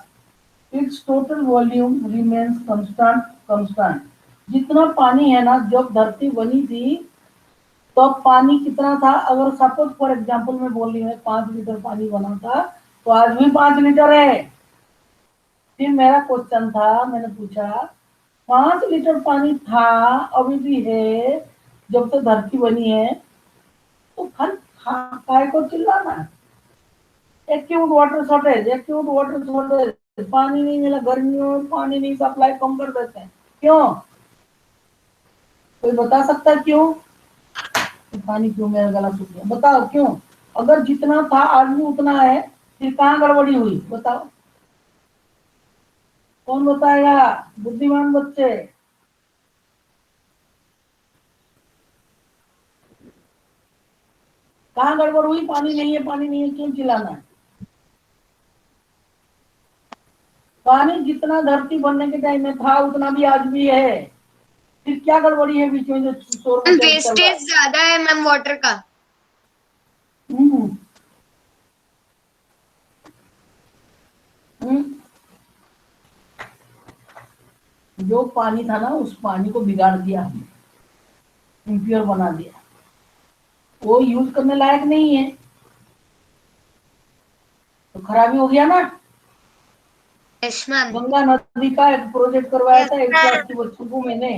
Its total volume remains constant. जितना पानी है ना, जब धरती बनी थी तो पानी कितना था, अगर सपोज फॉर एग्जांपल में बोल रही हूँ, 5 लीटर पानी बना था, तो आज भी 5 लीटर है। फिर मेरा क्वेश्चन था, मैंने पूछा 5 लीटर पानी था, अभी भी है, जब से धरती बनी है, तो काय को चिल्लाना? एक्यूट वाटर शॉर्टेज, पानी नहीं मिला, गर्मियों में पानी नहीं, सप्लाई कम कर देते हैं, क्यों? कोई बता सकता है क्यों? पानी क्यों मेरा गला सूख गया, बताओ क्यों? अगर जितना था आज भी उतना है, फिर कहाँ गड़बड़ी हुई, बताओ? कौन बताएगा? बुद्धिमान बच्चे। कहाँ गड़बड़ हुई? पानी नहीं है, पानी नहीं है, क्यों चिल्लाना है? पानी जितना धरती बनने के टाइम में था, उतना भी आज भी है, फिर क्या गड़बड़ी है बीच में जो शोर मचा चल रहा है? वेस्टेज ज्यादा है मैम वाटर का। हम्म। जो पानी था ना, उस पानी को बिगाड़ दिया हमने, इम्प्योर बना दिया, वो यूज करने लायक नहीं है, तो खराबी हो गया ना। Yes ma'am. गंगा नदी का एक प्रोजेक्ट करवाया था 8 क्लास के बच्चों को मैंने।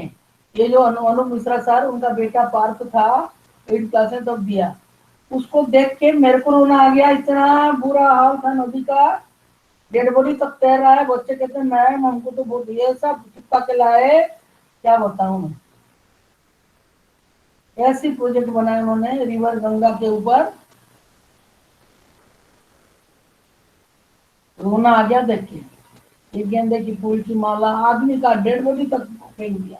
ये जो अनु मिश्रा सर, उनका बेटा पार्थ था, 8 क्लास में तब दिया। उसको देख के मेरे को रोना आ गया, इतना बुरा हाल था नदी का, डेड बॉडी तक तैर रहा है। बच्चे कहते हैं मैम हमको तो बहुत ये सब चिपका के लाए, क्या बताऊं मैं। ऐसी प्रोजेक्ट बनाए उन्होंने रिवर गंगा के ऊपर, रोना आ गया देख के। एक गेंदे की फूल की माला, आदमी का डेड बॉडी तक फेंक दिया।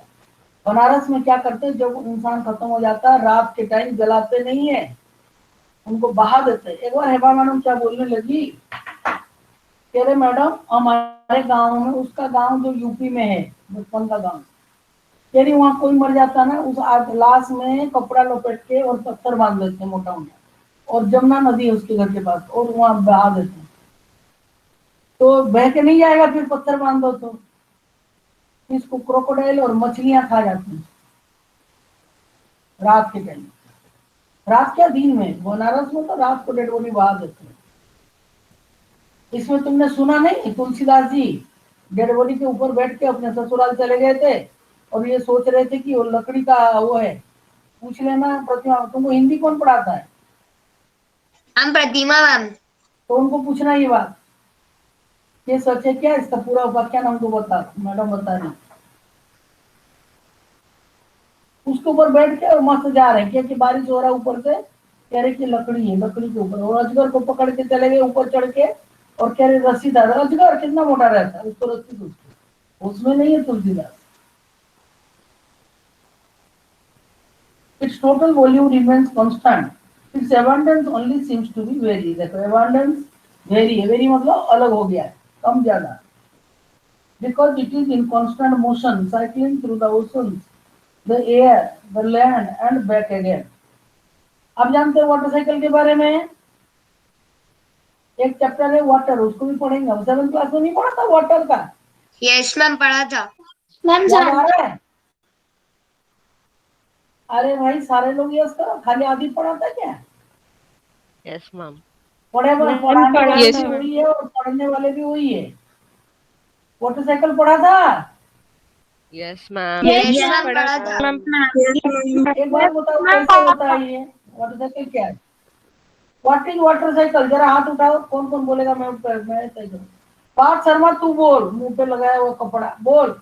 बनारस में क्या करते हैं, जब इंसान खत्म हो जाता है रात के टाइम जलाते नहीं है, उनको बहा देते हैं। एक बार हेबा मैडम क्या बोलने लगी, कह रहे मैडम हमारे गांव में, उसका गांव जो यूपी में है, बचपन का गांव, कह रही वहां कोई मर जाता ना, उस लाश में कपड़ा लपेट के और पत्थर बांध देते हैं मोटा मोटा, और जमुना नदी है उसके घर के पास, और वहां बहा देते हैं। तो बह के नहीं जाएगा, फिर पत्थर बांध दो तो इसको क्रोकोडाइल और मछलियां खा जाती हैं रात के टाइम। रात क्या दिन में, बनारस में तो रात को डेड बॉडी बहा देते हैं। इसमें तुमने सुना नहीं, तुलसीदास जी डेड बॉडी के ऊपर बैठ के अपने ससुराल चले गए थे और ये सोच रहे थे कि वो लकड़ी का वो है। पूछ लेना प्रतिमा, तुमको हिंदी कौन पढ़ाता है? हम प्रतिमा मैम। तो उनको पूछना ये बात, ये सच है क्या, इसका पूरा व्याख्यान हमको बता, मैडम बता रही। उसके ऊपर बैठ के और मस्त जा रहे हैं, क्योंकि बारिश हो रहा है ऊपर से, कह रहे कि लकड़ी है, लकड़ी के ऊपर, और अजगर को पकड़ के चले गए ऊपर चढ़ के, और कह रहे रस्सी था, अजगर कितना मोटा रहता है, उसको रस्सी दूसरी, उसमें नहीं है Tulsidas. Its total volume remains constant. Its abundance only seems to be vary. देखो abundance vary है, vary मतलब अलग हो गया है, कम ज्यादा, because it is in constant motion, cycling through the oceans, the air, the land and back again. आप जानते हैं वाटर साइकिल के बारे में, एक चैप्टर है वाटर, उसको भी पढ़ेंगे हम, 7th क्लास में नहीं पढ़ा था वाटर का? यस मैम पढ़ा था। मैम याद आ जान रहा है? अरे भाई सारे लोग यस करो, खाली आदि पढ़ा था क्या? Yes ma'am. पढ़ाने मैम वाले पढ़ा भी था। वही है और पढ़ने वाले भी वही है। वाटर साइकिल पढ़ा था? Yes ma'am. यस मैम पढ़ा था। एक बार बताओ कैसे होता है ये वाटर साइकिल, क्या है? What is water cycle? जरा हाथ उठाओ, कौन कौन बोलेगा? मैं सही करूँ। पार्थ शर्मा तू बोल, मुंह पे लगाया हुआ कपड़ा, बोल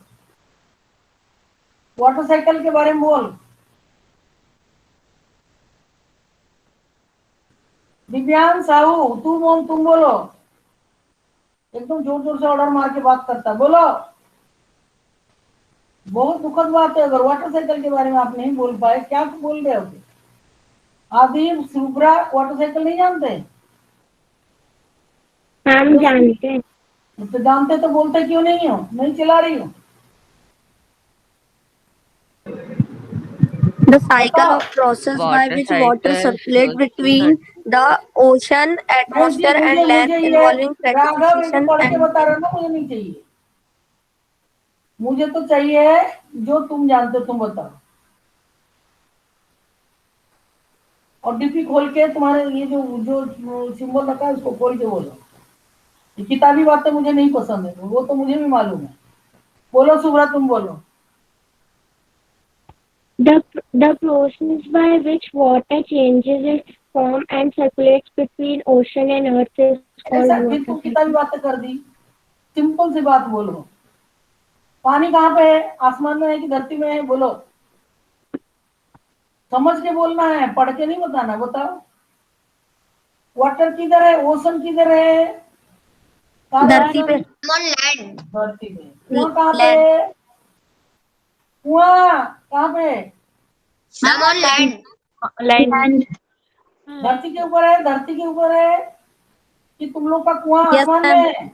वाटर साइकिल के बारे में बोल। दिव्यांग साहू तू बोल, तुम बोलो, एकदम जोर जोर से ऑर्डर मार के बात करता, बोलो। बहुत दुखद बात है अगर वाटर साइकिल के बारे में आप नहीं बोल पाए, क्या बोल रहे हो? आदिब सुब्रा वाटर साइकिल नहीं जानते? हम जानते हैं। तो जानते तो बोलते क्यों नहीं हो, नहीं चला रही हो? The cycle बताओ। of process by water which water cycle circulates between the ocean, नहीं जी, atmosphere and मुझे land ये involving राघव इनको fragmentation पढ़ के and बता रहे हो ना, मुझे नहीं चाहिए। मुझे तो चाहिए जो तुम जानते हो, तुम बताओ। और डीपी खोल के तुम्हारे ये जो जो सिंबल रखा है उसको खोल के बोलो। ये किताबी बातें मुझे नहीं पसंद है, वो तो मुझे भी मालूम है। बोलो सुब्रा, तुम बोलो। The process by which water changes its form and circulates between ocean and earth is called ऐसा फिर water तुम किताबी cycle. बातें कर दी, सिंपल सी बात बोलो। पानी कहाँ पे है, आसमान में है कि धरती में है? बोलो, समझ के बोलना है, पढ़ के नहीं बताना। बताओ वाटर किधर है, ओशन किधर है? धरती पे, ऑन लैंड। धरती पे। कुआं कहाँ पे land, है? कुआं कहाँ पे है? Ma'am on land. land. धरती के ऊपर है, धरती के ऊपर है कि तुम लोग का कुआं Yes, आसमान में ma'am. है?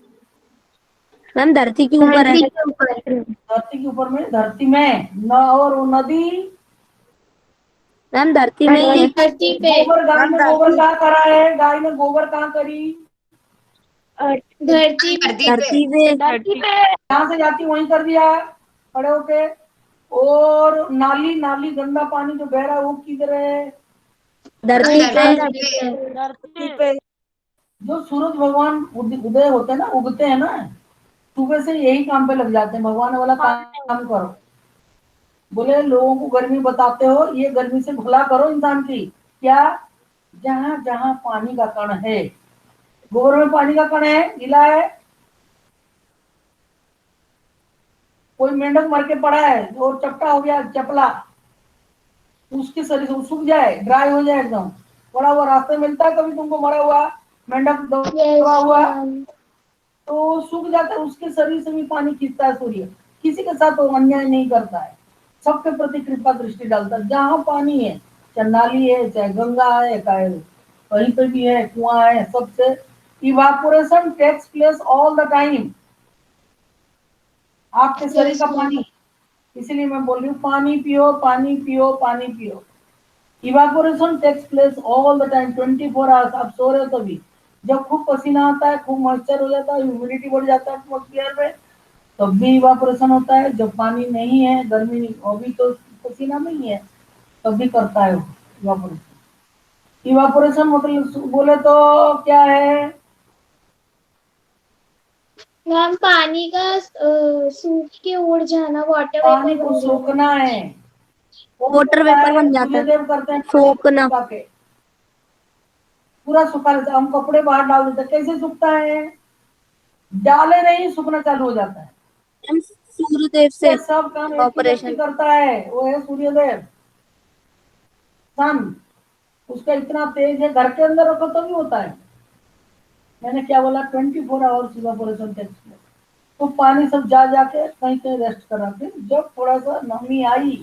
मैम धरती के ऊपर है। धरती के ऊपर में, धरती में न, और वो नदी मैम धरती में ही है। धरती पे, गोबर, गाय ने गोबर कहाँ करा है? गाय ने गोबर कहाँ करी? धरती पे, धरती पे। धरती पे, जहाँ से जाती वहीं कर दिया खड़े होके। और नाली, नाली गंदा पानी जो बह रहा है वो किधर है? धरती पे, धरती पे। जो सूरज भगवान उदय होते हैं ना, उगते हैं ना, सुबह से यही काम पे लग जाते हैं, भगवान वाला काम करो। बोले लोगों को गर्मी बताते हो, ये गर्मी से भला करो इंसान की। क्या? जहाँ जहाँ पानी का कण है, गोबर में पानी का कण है, गीला है, कोई मेंढक मर के पड़ा है और चपटा हो गया, चपला, उसके शरीर से सूख जाए, ड्राई हो जाए एकदम, पड़ा हुआ रास्ते मिलता है कभी तुमको मरा हुआ मेंढक दबा हुआ? तो सूख जाता है, उसके शरीर से भी पानी खींचता है सूर्य। किसी के साथ वो अन्याय नहीं करता है, सबके प्रति कृपा दृष्टि डालता है। जहाँ पानी है, चाहे नाली है, चाहे गंगा है, चाहे कहीं पे भी है, कुआं है, सबसे evaporation takes place all the time. आपके शरीर का पानी, इसलिए मैं बोल रही हूँ पानी पियो, पानी पियो, पानी पियो। Evaporation takes place all the time, 24 hours. आप सो रहे हो तभी, जब खूब पसीना आता है, खूब मॉइस्चर हो जाता है, ह्यूमिडिटी बढ़ जाता है एटमोस्फियर में, तब भी इवापोरेशन होता है। जब पानी नहीं है, गर्मी नहीं, अभी तो पसीना नहीं है, तब भी करता है इवापोरेशन। इवापोरेशन मतलब बोले तो क्या है? मैम पानी का सूख के उड़ जाना, वाटर पानी वेपर को बन जाना। सोखना है। वो वाटर क्या वेपर है, बन जाता है। सूर्यदेव करते हैं सोखना। सुखा के, पूरा सुखा लेते हैं। हम कपड़े बाहर डाल देते हैं, कैसे सूखता है? डाले नहीं, सूखना चालू हो जाता है। मैम सूर्यदेव से ये सब काम एक ही व्यक्ति ऑपरेशन। करता है, वो है सूर्यदेव, सन। उसका इतना तेज है, घर के अंदर रखो तो भी होता है। मैंने क्या बोला? 24 आवर्स इवापोरेशन टेक्स प्लेस। तो पानी सब जा जाके कहीं कहीं रेस्ट करा के, जब थोड़ा सा नमी आई,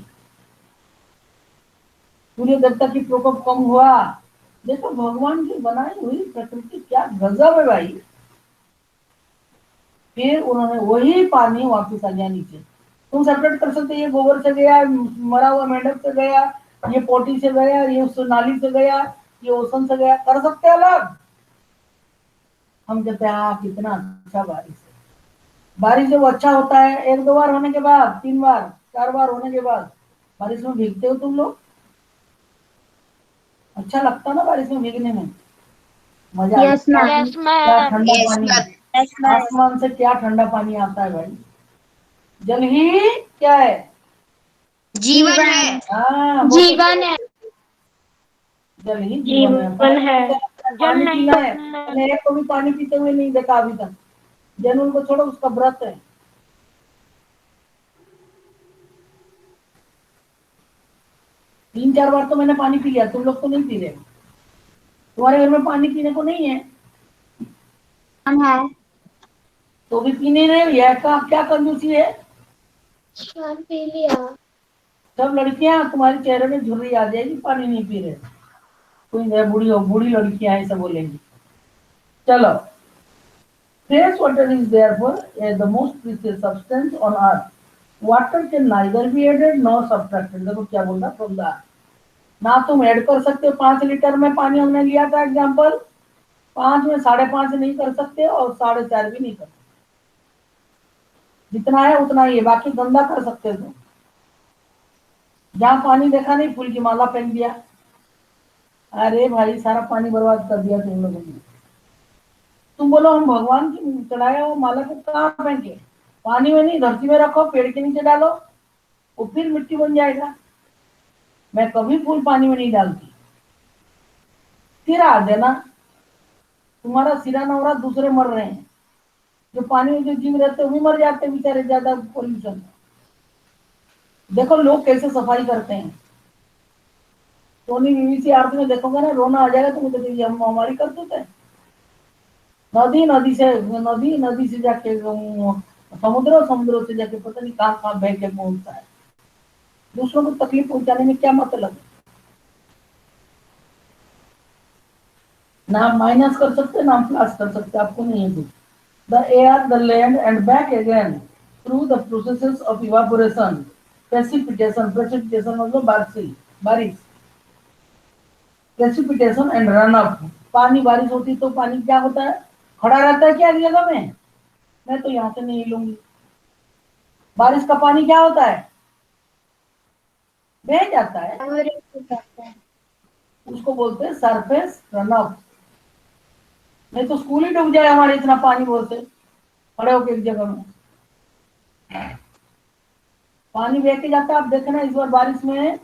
सूर्य देवता की प्रकोप कम हुआ, देखो भगवान की बनाई हुई प्रकृति क्या गजब है भाई। फिर उन्होंने वही पानी वापस आ गया नीचे। तुम सेपरेट कर सकते, ये गोबर से गया, मरा हुआ मेंढक से गया, ये पोटी से गया, ये उस नाली से गया, ये ओसन से गया, कर सकते अलग। हम कहते हैं कितना अच्छा बारिश है। बारिश जब अच्छा होता है, 1-2 बार होने के बाद, 3 बार 4 बार होने के बाद, बारिश में भीगते हो तुम लोग? अच्छा लगता ना बारिश में भीगने में, मजा यस आता है। मैम। यस क्या मैम। ठंडा यस पानी, मैम। Yes ma'am. आसमान से क्या ठंडा पानी आता है भाई। जल ही क्या है? जीवन है। हाँ, जीवन है। जल ही जीवन है। जीवन है। जल पानी नहीं पीना तो है। मैंने एक को भी पानी पीते हुए नहीं देखा अभी तक। जैनुल को छोड़ो, उसका व्रत है। तीन चार बार तो मैंने पानी पी लिया, तुम लोग तो नहीं पी रहे। तुम्हारे घर में पानी पीने को नहीं है हम है। तो भी पीने नहीं, यह का क्या कंजूसी है। मैम पी लिया। सब लड़कियां, तुम्हारे चेहरे में झुर्री आ जाएगी, पानी नहीं पी रहे। कोई नया बूढ़ी हो, बूढ़ी लड़कियां ऐसा बोलेंगी। चलो, fresh water is therefore the most precious substance on earth. Water can neither be added nor subtracted. देखो क्या बोल रहा from the earth. ना तुम ऐड कर सकते हो, 5 लीटर में पानी हमने लिया था एग्जाम्पल, 5 में 5.5 नहीं कर सकते और 4.5 भी नहीं कर सकते। जितना है उतना ही है, बाकी गंदा कर सकते हो तुम। जहाँ पानी देखा नहीं, फूल की माला फेंक दिया। अरे भाई, सारा पानी बर्बाद कर दिया तुम लोगों ने। तुम बोलो हम भगवान की चढ़ाया वो माला को कहाँ फेंके? पानी में नहीं, धरती में रखो, पेड़ के नीचे डालो, वो फिर मिट्टी बन जाएगा। मैं कभी फूल पानी में नहीं डालती। सिरा देना, तुम्हारा सिरा नवरा दूसरे मर रहे हैं, जो पानी में जो जीव रहते हैं वो भी मर जाते हैं बेचारे, ज्यादा पोल्यूशन। देखो लोग कैसे सफाई करते हैं। सोनी बीबीसी आरती में देखोगे ना, रोना आ जाएगा तुमको, हम हमारी करते थे। नदी से जाके समुद्रों से जाके पता नहीं कहाँ कहाँ बह के पहुंचता है। दूसरों को तकलीफ पहुंचाने में क्या मतलब? ना माइनस कर सकते ना प्लस कर सकते, आपको नहीं है कुछ। The air, the land and back again through the processes of evaporation, precipitation मतलब बारिश, प्रेसिपिटेशन एंड रन अप। पानी, बारिश होती तो पानी क्या होता है? खड़ा रहता है क्या एक जगह में? मैं तो यहाँ से नहीं लूंगी। बारिश का पानी क्या होता है? बह जाता है, उसको बोलते हैं सरफेस रन अप। नहीं तो स्कूल ही डूब जाए हमारे, इतना पानी बोलते खड़े होके एक जगह में। पानी बह के जाता है। आप देखना इस बार बारिश में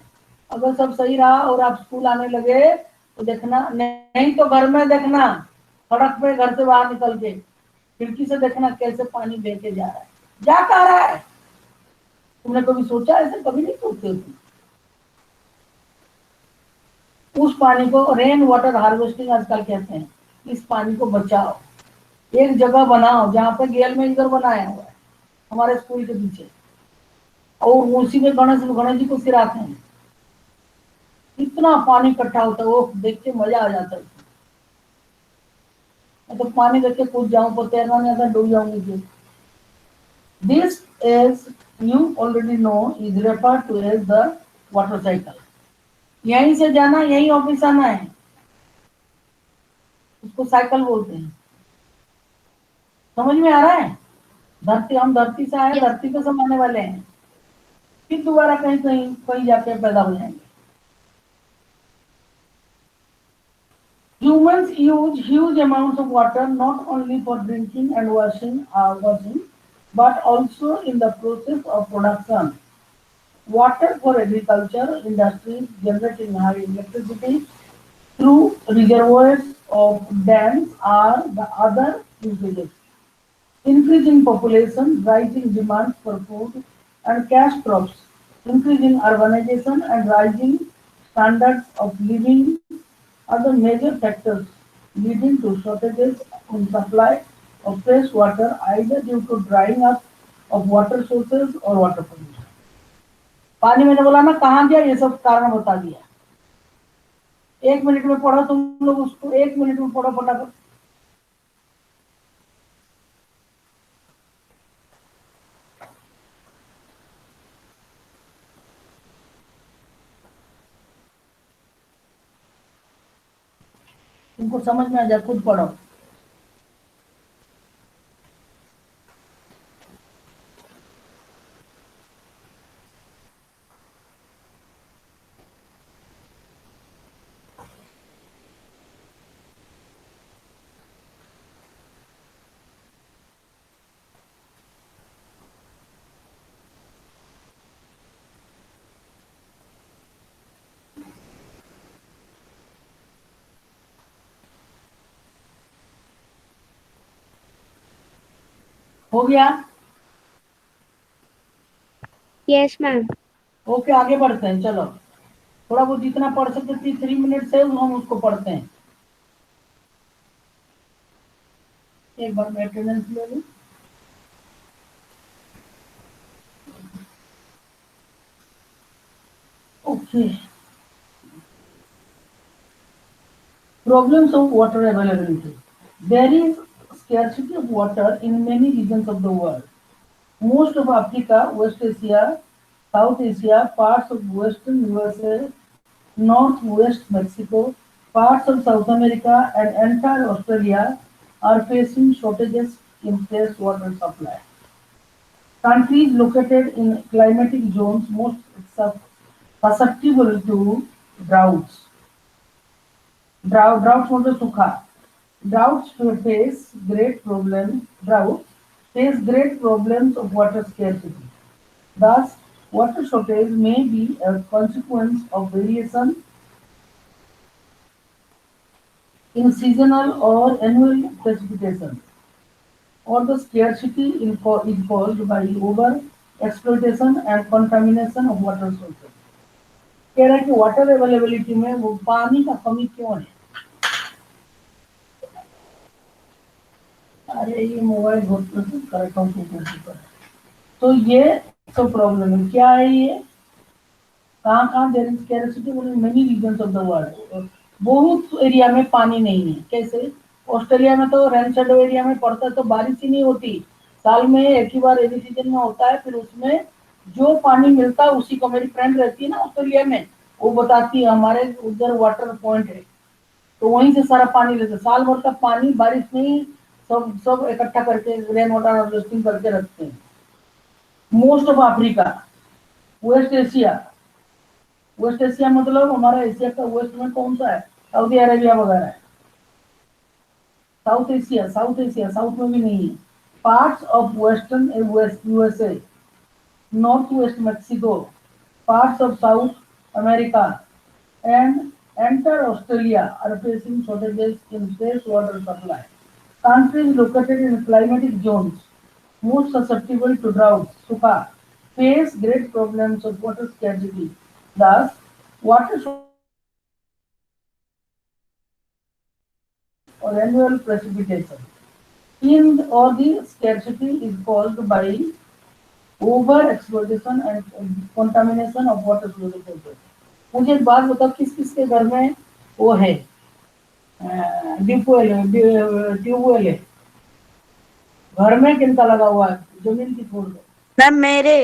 अगर सब सही रहा और आप स्कूल आने लगे तो देखना, नहीं तो घर में देखना, सड़क पे घर से बाहर निकल के खिड़की से देखना कैसे पानी बह के जा रहा है, जा कहाँ रहा है। तुमने कभी सोचा? ऐसे कभी नहीं सोचते तुम। उस पानी को रेन वाटर हार्वेस्टिंग आजकल कहते हैं। इस पानी को बचाओ। एक जगह बनाओ जहाँ पे गेल में इधर बनाया हुआ है हमारे स्कूल के पीछे, और उसी में गणेश गणेश जी को सिराते हैं। इतना पानी इकट्ठा होता है, वो देख के मजा आ जाता है। मैं तो पानी देख के कूद जाऊं, पर तैरना नहीं आता, डूब जाऊंगी। This is you already know is referred to as the water cycle. यहीं से जाना, यहीं ऑफिस आना है, उसको साइकिल बोलते हैं। समझ में आ रहा है? धरती, हम धरती से आए, धरती पे समाने वाले हैं, फिर दोबारा कहीं कहीं कहीं जाके पैदा हो जाएंगे। Humans use huge amounts of water not only for drinking and washing, but also in the process of production. Water for agriculture, industries generating high electricity through reservoirs of dams are the other usages. Increasing population, rising demand for food and cash crops, increasing urbanization and rising standards of living are the major factors leading to shortages in supply of fresh water, either due to drying up of water sources or water pollution. पानी मैंने बोला ना कहाँ गया, ये सब कारण बता दिया। 1 मिनट में पढ़ो तुम लोग उसको, 1 मिनट में पढ़ो फटाफट। तुमको समझ में आ जाए, खुद पढ़ो। हो गया? Yes, ma'am. ओके, आगे बढ़ते हैं। चलो थोड़ा बहुत जितना पढ़ सकते थे 3 मिनट से हम उसको पढ़ते हैं। एक बार मैं अटेंडेंस ले लूं। Okay, problems of water availability. There is scarcity of water in many regions of the world. Most of Africa, West Asia, South Asia, parts of Western USA, Northwest Mexico, parts of South America, and entire Australia are facing shortages in fresh water supply. Countries located in climatic zones most susceptible to droughts. Droughts मतलब सूखा. Droughts face great problems of water scarcity. Thus, water shortage may be a consequence of variation in seasonal or annual precipitation, or the scarcity is caused by over exploitation and contamination of water sources. कह रहा है कि water availability में वो पानी का कमी क्यों है? अरे ये मोबाइल बहुत करेक्ट है। तो ये तो प्रॉब्लम है, क्या है ये? कहाँ there is scarcity in many regions of the world. बहुत एरिया में पानी नहीं है। कैसे? ऑस्ट्रेलिया में तो रेन शेडो एरिया में पड़ता है तो बारिश ही नहीं होती, साल में एक ही बार रेनी सीजन में होता है। फिर उसमें जो पानी मिलता है उसी को, मेरी फ्रेंड रहती है ना ऑस्ट्रेलिया में, वो बताती है हमारे उधर वाटर पॉइंट है तो वहीं से सारा पानी लेते, साल भर का पानी बारिश में सब इकट्ठा करके रेन वाटर हार्वेस्टिंग करके रखते हैं। Most of Africa, West Asia मतलब हमारा एशिया का वेस्ट में कौन सा है? सऊदी अरेबिया वगैरह है। साउथ एशिया साउथ में भी नहीं है। Parts of western USA, north west Mexico, parts of south America and entire Australia are facing shortages in fresh water supply. Countries located in climatic zones most susceptible to droughts, सूखा, face great problems of water scarcity. Thus, water or annual precipitation. in or the scarcity is caused by over exploitation and contamination of water sources. मुझे एक बात बताओ, किस किस के घर में वो है ट्यूबवेल है? घर में किनका लगा हुआ है? जमीन की छोड़ दो। मैम मेरे।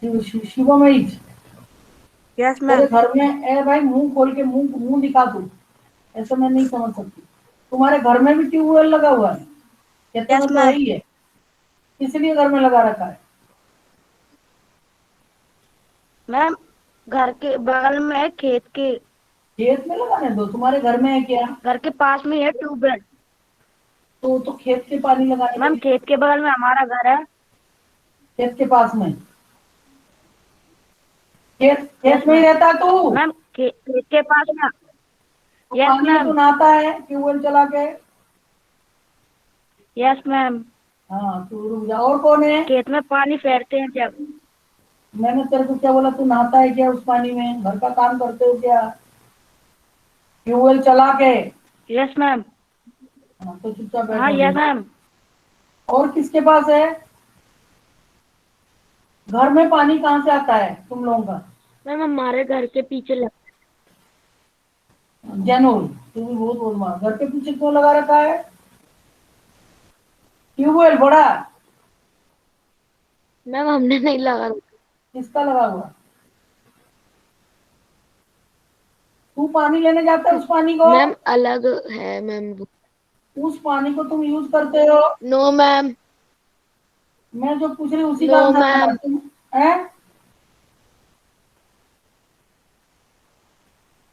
शिवम एच, यस तेरे मैम। घर में ए भाई, मुंह खोल के मुंह दिखा तू, ऐसा मैं नहीं समझ सकती। तुम्हारे घर में भी ट्यूबवेल लगा हुआ है? कहते Yes, तो ma'am. वही है, इसलिए घर में लगा रखा है। मैम घर के बगल में है, खेत में लगाने दो, तुम्हारे घर में है क्या? घर के पास में है ट्यूबवेल। तो खेत के पानी लगाने मैम के लिए, खेत के बगल में हमारा घर है। खेत के पास में, खेत में ही रहता है तू? मैम खेत के पास में। तो यस पानी में मैम। तू नहाता है ट्यूबवेल चला के? Yes ma'am. हाँ, तू रुक जा। और कौन है? खेत में पानी फेरते हैं जब। मैंने तेरे को क्या बोला? तू नहाता है क्या उस पानी में? घर का काम करते हो क्या ट्यूबवेल चला के? Yes ma'am. हाँ, तो चुपचाप हाँ बैठो। Yes ma'am. और किसके पास है? घर में पानी कहाँ से आता है तुम लोगों का? मैम हमारे घर के पीछे जैनुल, तू भी बहुत बोल, घर के पीछे क्यों लगा रखा है ट्यूबवेल बड़ा? मैम हमने नहीं लगा। किसका लगा हुआ? तू पानी लेने जाता है उस पानी को? मैम अलग है मैम। उस पानी को तुम यूज करते हो? No ma'am. मैं जो पूछ रही हूँ उसी No, का आंसर ma'am. देना। तुम है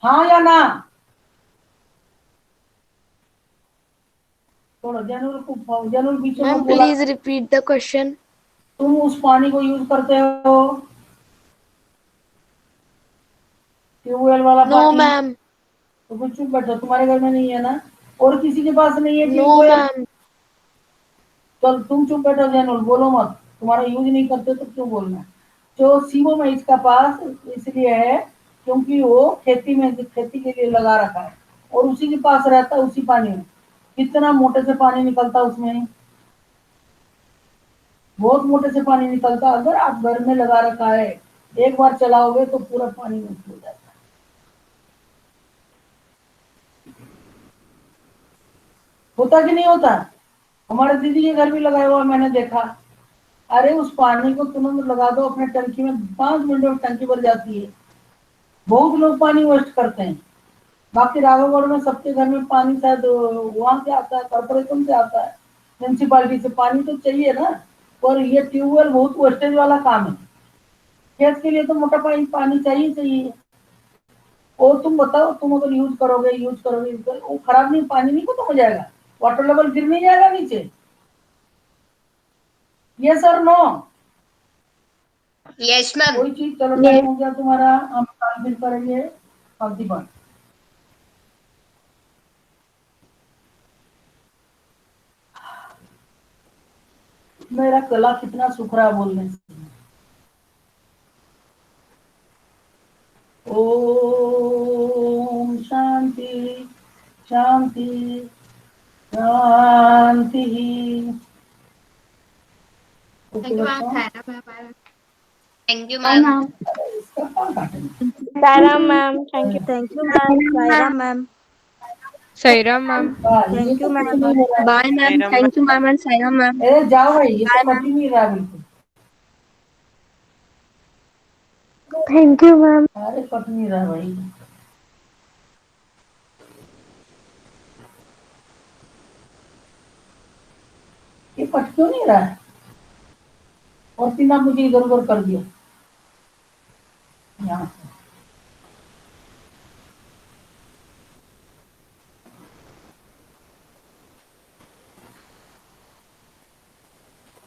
हाँ या ना? थोड़ा जैनुल को, जैनुल बीच में मैम बोला। Please repeat the question. तुम उस पानी को यूज करते हो ट्यूबवेल वाला नो पानी? मैम। तो फिर चुप बैठो, तुम्हारे घर में नहीं है ना, और किसी के पास नहीं है नो ट्यूबवेल? मैम। चल तुम चुप बैठो जैनुल, बोलो मत। तुम्हारा यूज नहीं करते तो क्यों बोलना? जो सीवो में इसका पास इसलिए है क्योंकि वो खेती के लिए लगा रखा है, और उसी के पास रहता है, उसी पानी में। कितना मोटे से पानी निकलता है उसमें, बहुत मोटे से पानी निकलता है। अगर आप घर में लगा रखा है, एक बार चलाओगे तो पूरा पानी नष्ट हो जाता है। होता कि नहीं होता? हमारे दीदी के घर भी लगाया हुआ मैंने देखा। अरे उस पानी को तुरंत लगा दो अपने टंकी में, 5 मिनट में टंकी भर जाती है। बहुत लोग पानी वेस्ट करते हैं। बाकी राघवगढ़ में सबके घर में पानी शायद वहां से आता है, कॉर्पोरेशन से आता है, म्यूनसिपालिटी से। पानी तो चाहिए ना, और ये ट्यूबवेल बहुत वेस्टेज वाला काम है। खेत के लिए तो मोटा पानी चाहिए। और तुम बताओ, तुम अगर यूज करोगे वो खराब नहीं, पानी नहीं खत्म हो जाएगा? वाटर लेवल गिर नहीं जाएगा नीचे? यस और नो? Yes ma'am. कोई चीज, चलो टाइम हो गया तुम्हारा, हम कल फिर करेंगे फालतू बात। मेरा गला कितना सूख रहा है बोलने से। ओम शांति शांति शांति। Thank you ma'am. Thank you Bye, ma'am. ma'am. इसका कौन काटेंगे? Saira ma'am, thank you. Thank you, ma'am. Saira, ma'am. Sairam ma'am. ये Thank you, तो ma'am. कुछ नहीं हो रहा है। Bye, ma'am. Thank you, ma'am, and Saira, ma'am. अरे जाओ भाई, ये Bye, तो कट ma'am. ही नहीं रहा बिल्कुल। Thank you ma'am. अरे कट नहीं रहा भाई। ये कट क्यों नहीं रहा है? और तीन आप मुझे इधर उधर कर दिया यहाँ से।